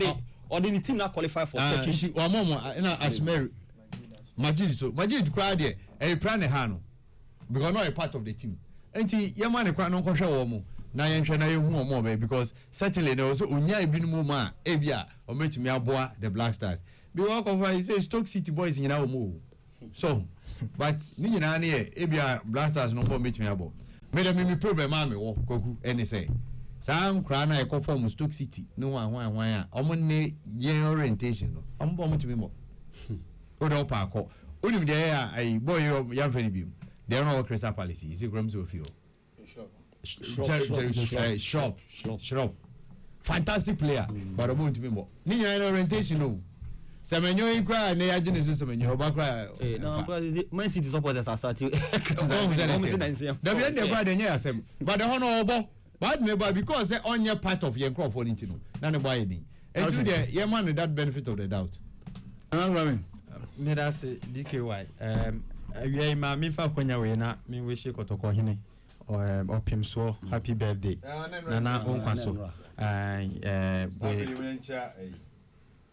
the team not qualify for Turkish or Momo as Mary Majid. So Majid cried here a plan Hano because not a part of the team. And see, Yaman a crown on Kosha na yenhwe hu more because certainly there was onya ebinu mu ma ebia o metimi aboa the Black Stars be work of I say Stoke City boys nyina o mo so but ni nyina na e ebia Black Stars no bo metimi abo me dem mi problem am wo kwaku any say sam kra na e ko form Stoke City no wan a omo ne yen orientation no omo bo metimi mo o do pa ko onim de ya ai boy yam fani bi they no Crystal Palace is it grams of you Shop. Fantastic player. But I won't be more. Ninya orientation no. Semenyo ikra na ya jine so semenyo oba kra. No, Man City supporters are starting. The end the brother nya asem. But the honor obo. But me because say onye part of yen crop for intino. Na ne boy din. And to the your man that benefit of the doubt. Me da say DKY. We ma me fa kwanya we na me we she kotoko hene. Opim so happy birthday nana onkwaso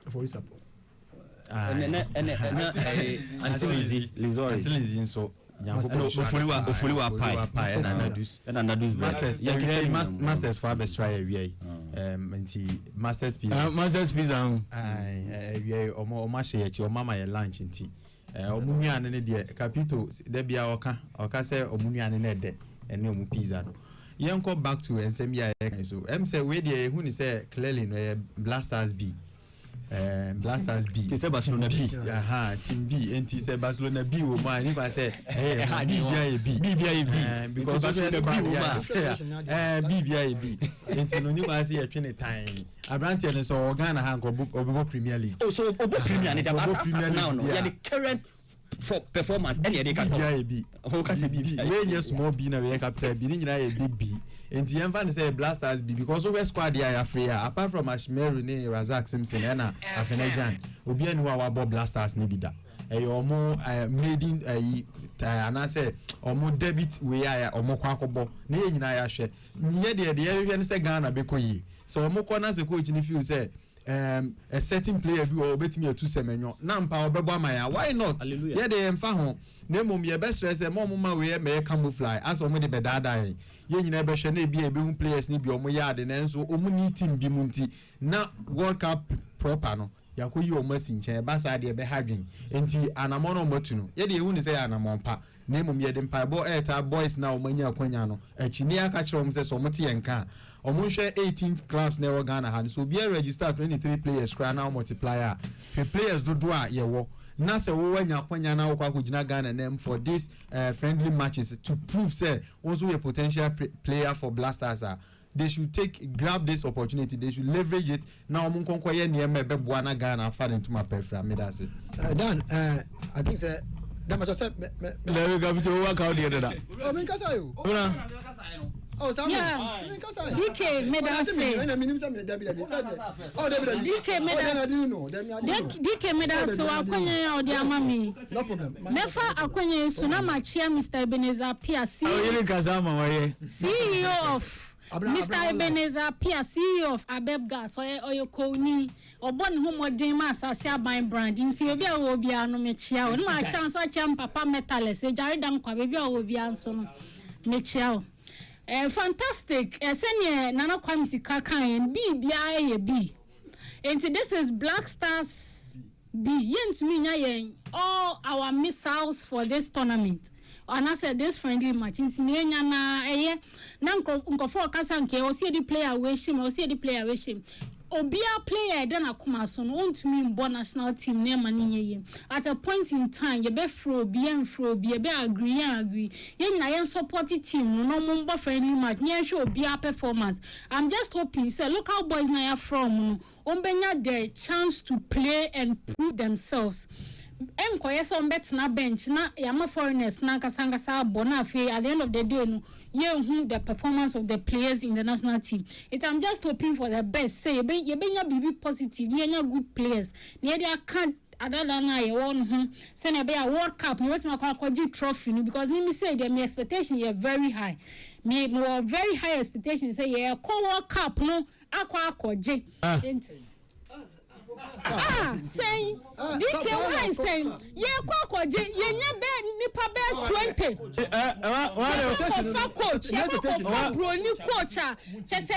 for support Lizori so hopefully wa pai masters for best try we nti masters pizza we omo share chi omo my lunch nti omunua ne de capito de bia oka say omunua ne de and no pizza no yenko back to nsem ya so say we dey who ni say clearly no Blasters B say Barcelona B team B enti say Barcelona B wo ma ni ba say B because Barcelona B wo ma B enti no ni ba say twene time Abrante no so Ghana ha go Premier League so obo Premier League now no ya the current for performance any dey cast B o ka say B we nye small B na we capital B ni nyina ye big B enti yem fa say Blasters B because we squad ya Africa apart from Ashmeru ni Razak Simpson na Afenajan obi anu wa Bob Blasters ni bida omo made in ana say omo debit we ya omo kwa akobo na ye nyina ya hwe nye de ye say Ghana be koyi so omo ko na say coach ni feel say a certain player bi o betimi atu semenyo na mpa obebo amaya why not ye de emfa ho na mom ye best stress mo ma we me camouflage as omo de bedada ye nyina be hwe na bi e be hu players ni bi omo yard na nso omo ni team bi munti na World Cup proper no yakoyi omo asinche ba sa de be hadwen enti anamon no matu no ye de hu ni say anamon pa na mom ye de mpa bo eta boys na omo nya akwanya no akini aka kire omo say so omo te yenka omo share 18 clubs na Ghana han so be register 23 players cry now multiplier the players do a ye wo na se wo wanya kwanya na wo kwa kugina Ghana name for this friendly matches to prove say also a potential player for Blasters they should grab this opportunity they should leverage it now omo konko ye ne me beboa na Ghana fa into my perfra me that say Dan I think say that must say let me go to work out the other oh me kasa yo oh Samuel me kasa DK made us say DK made us so akwanya ya odi amami no problem mefa akwanya so na machia Mr. Ebenezer Pia CEO of Mr. Ebenezer Pia, CEO of Abeb Gas, or your Koni, or Bon Homo Demas, as a buying brand, into your via will be an Mechia, and my chance I champ Papa Metalist, a Jaredam Quavia will be answered Mechia. Fantastic, Senya Nana Kwamsi Kaka and B. And this is Black Stars B. Yen to me, all our missiles for this tournament. And I said this friendly match in Tinia na Nanko for Kasanke, or see the player wish him, or see the player wish him. Or be a player then a Kumason, own to me born national team name and at a point in time, you be fro, be agree. Yen I supported team, no more friendly match, near show be a performance. I'm just hoping, say, look how boys now from Ombenya the chance to play and prove themselves. Koye so bet na bench na yama foreigners na kasanga sa bona fe at the end of the day no ye the performance of the players in the national team. I'm just hoping for the best. Say you be positive, you good players. Near they can't adala na ye won say na be a World Cup no wetin akwaji trophy no because me say the my expectation is very high. Me more very high expectation say ye World Cup no akwaje. Saying DK saying ye kwakoje ye nya be nipa be 20 coach broni coach chese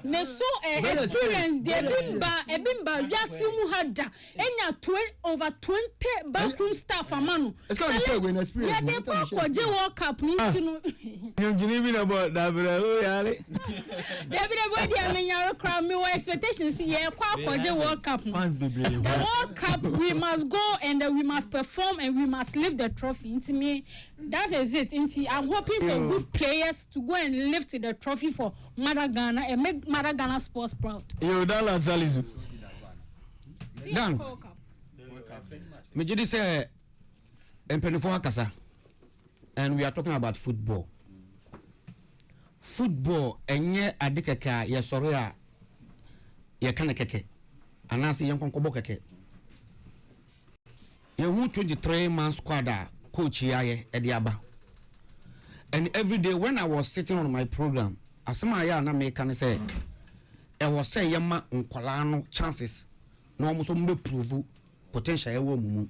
ne so experience de bimba wiase mu hada enya over 20 backroom staff amano experience ye kwakoje World Cup ni tinu nyongini bi na bo da bra o yare me expectations World Cup. The World Cup we must go and we must perform and we must lift the trophy. Into me, that is it. I'm hoping for good players to go and lift the trophy for Ghana and make Ghana sports proud. You Dala Zalizu. Dan. Me just say Empenifo Kasa, and we are talking about football. Football enye adikeka ye soro a ye kana keke anase ye nkonkobo keke ye hu 23 man squad a coach yaye ediaba. And every day when I was sitting on my program asema ya na me kan say e was say ye ma nkwala no chances no almost mbe prove potential e wo mumu,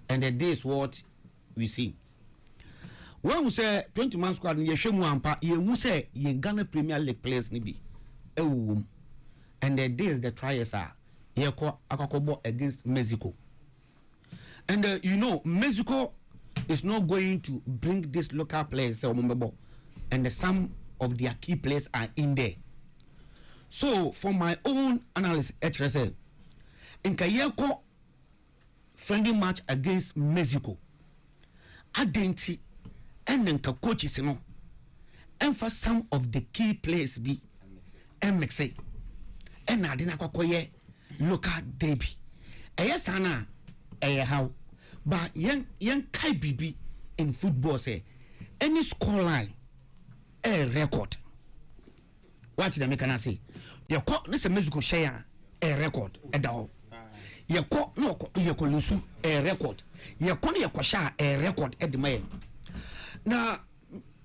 and the day is what we see. When we say 20 man squad ye hwemu ampa ye hu say ye Ghana Premier League players ni bi ewum, and the days the trials are ye ko akakobo against Mexico, and you know Mexico is not going to bring these local players and some of their key players are in there. So for my own analysis HRSL in Kayeko friendly match against Mexico identity and then coaches no and for some of the key players be and mix it and I didn't acquire local derby yes ana how but young kai bibi in football say any score line a record what the can say you call this a Mexico share a record at the all you call no you call lusu a record you call your kwasha a record at the man. Now,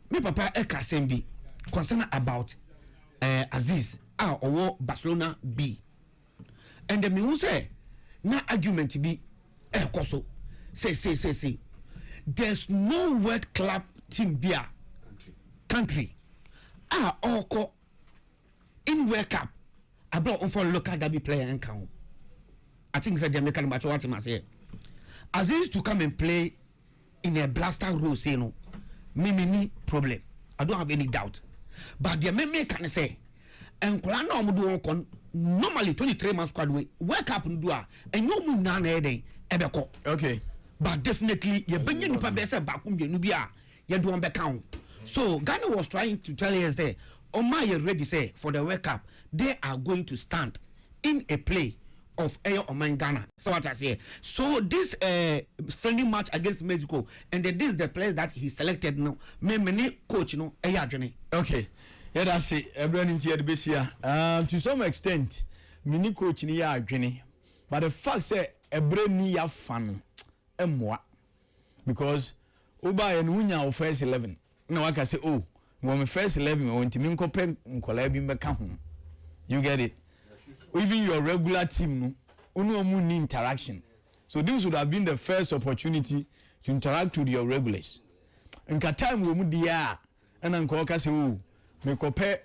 me papa eka sembi concern about Aziz or Barcelona B, and the me say na argument be koso say there's no world club team beer country all in World Cup about on for local derby player and count. I think that the American match what him say Aziz to come and play in a blaster role say no. Me problem. I don't have any doubt. But the me can say, and Kolana Mudu normally 23 months squad way work up and do and no moon none ebeko. Okay. But definitely you bring any pabesa bakum nubia you do on count. So Ghana was trying to tell us there, Omaya ready say for the World Cup, they are going to stand in a play of Ayo Oman Ghana. So what I say. So this friendly match against Mexico, and this is the players that he selected now. Many coach no Ayajane. Okay. Yeah, that's it. Everyone in here to some extent, mini coach ni ya Ajane. But the fact say every ni ya fan moi because Uba and Wunya of first 11. na waka say oh when first 11 on ntimi nkopɛ nkola bi mbɛka ho you get it even your regular team no unu omu ni interaction so this would have been the first opportunity to interact with your regulars nka time we mu dia ɛna nka waka say oh me kopɛ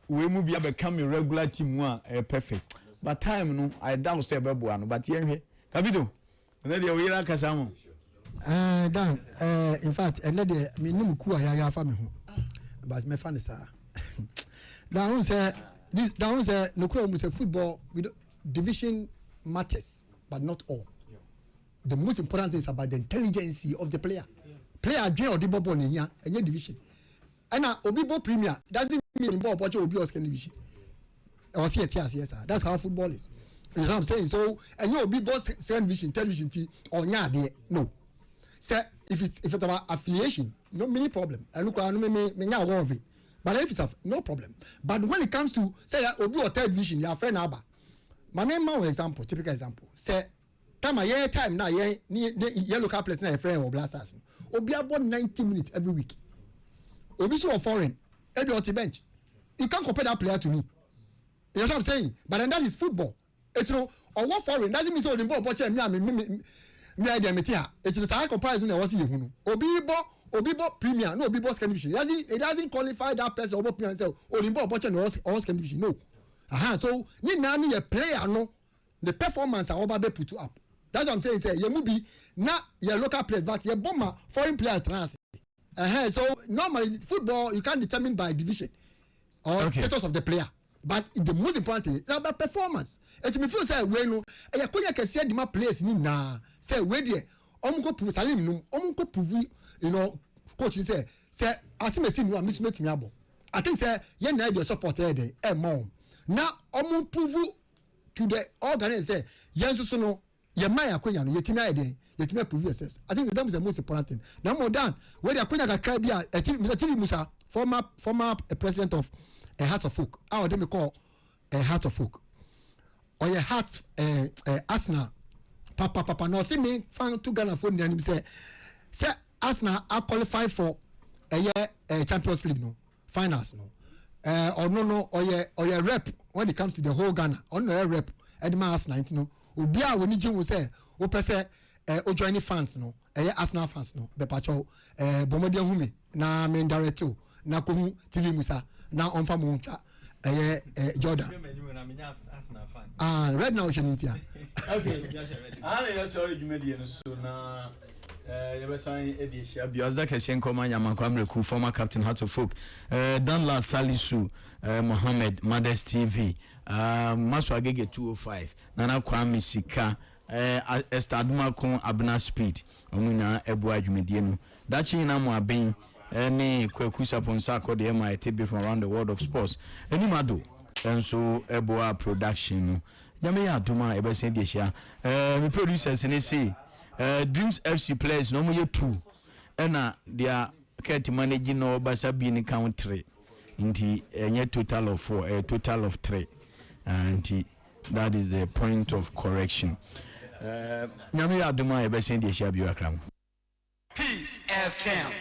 we mu bia become a regular team one perfect but time no I doubt say bebo no but yenhwe Capito na dia we ra kasa mo Dan in fact and let me nim ku ya fa me ho but me fan sa down say this down say no kura mu say football with division matters but not all the most important thing is about the intelligence of the player player dream or the ball in here and division and obibo premier doesn't mean ball watch obi or second division or see it yes sir that's how football is you know what I'm saying so and you obibo second division television t or nya there no say if it's about affiliation no many problem and look no me nya one of it but if it's no problem but when it comes to say obi or third division your friend aba my main example typical example say time now local players na friend or blasters obi about 90 minutes every week obi so foreign every on the bench you can't compare that player to me you know what I'm saying but then that is football it's no or what foreign doesn't mean so the ball watch me idea me tia it's the same comparison na was you no obibo premier no obibo second division it doesn't qualify that person obibo premier say obibo watch no second division no so ni na me a player no the performance I oba be put up that's what I'm saying say you mu be na your local players but your bomber foreign player transfer so normally football you can't determine by division or status of the player but the most important thing is about performance it me feel say we no e yakonya kese di ma players ni na say we there omko prove salim no omko prove you know coach say asimesi no am smith mi abo I think say ye na dey support e dey e mo na omu prove to the organization yen so no ye man akonya no yetimi ayede yetimi prove yourselves I think that is the most important thing now more than where the akonya kakra bia Mr. TV Musa former president of Hearts of Folk how they me call Hearts of Folk or your Hearts Arsenal papa no see me fan to Ghana for him say Arsenal are qualified for a year Champions League no finals no or no or your rep when it comes to the whole Ghana on no rep Edma Arsenal no obia woni jimu say o pese o join fans no Arsenal fans no be pacho bomodian humi na men direct na ko TV Musa na onfa mo ntwa Jordan right now shenintia okay ya sorry jumedi no so na Yebesan Ediesia Biazda Kesien Koma Yamankwamreku former captain Hearts of Folk Danla Salisu Mohammed Mothers TV Maswagege 205 Nana Kwame Sika Estaduma Kon Abna Speed Omuna Ebu Ajumedie no Dachi na mo aben any Kwekusa Ponsako de MITB from around the world of sports any mado and so Eboa production no Yame Aduma Ebesen Ediesia the producers and say Dreams FC players no more 2 and they are managing no Basabi in country into a total of 4 a total of 3 and that is the point of correction Nyame Aduma Ebesen Ediesia Biakram Peace FM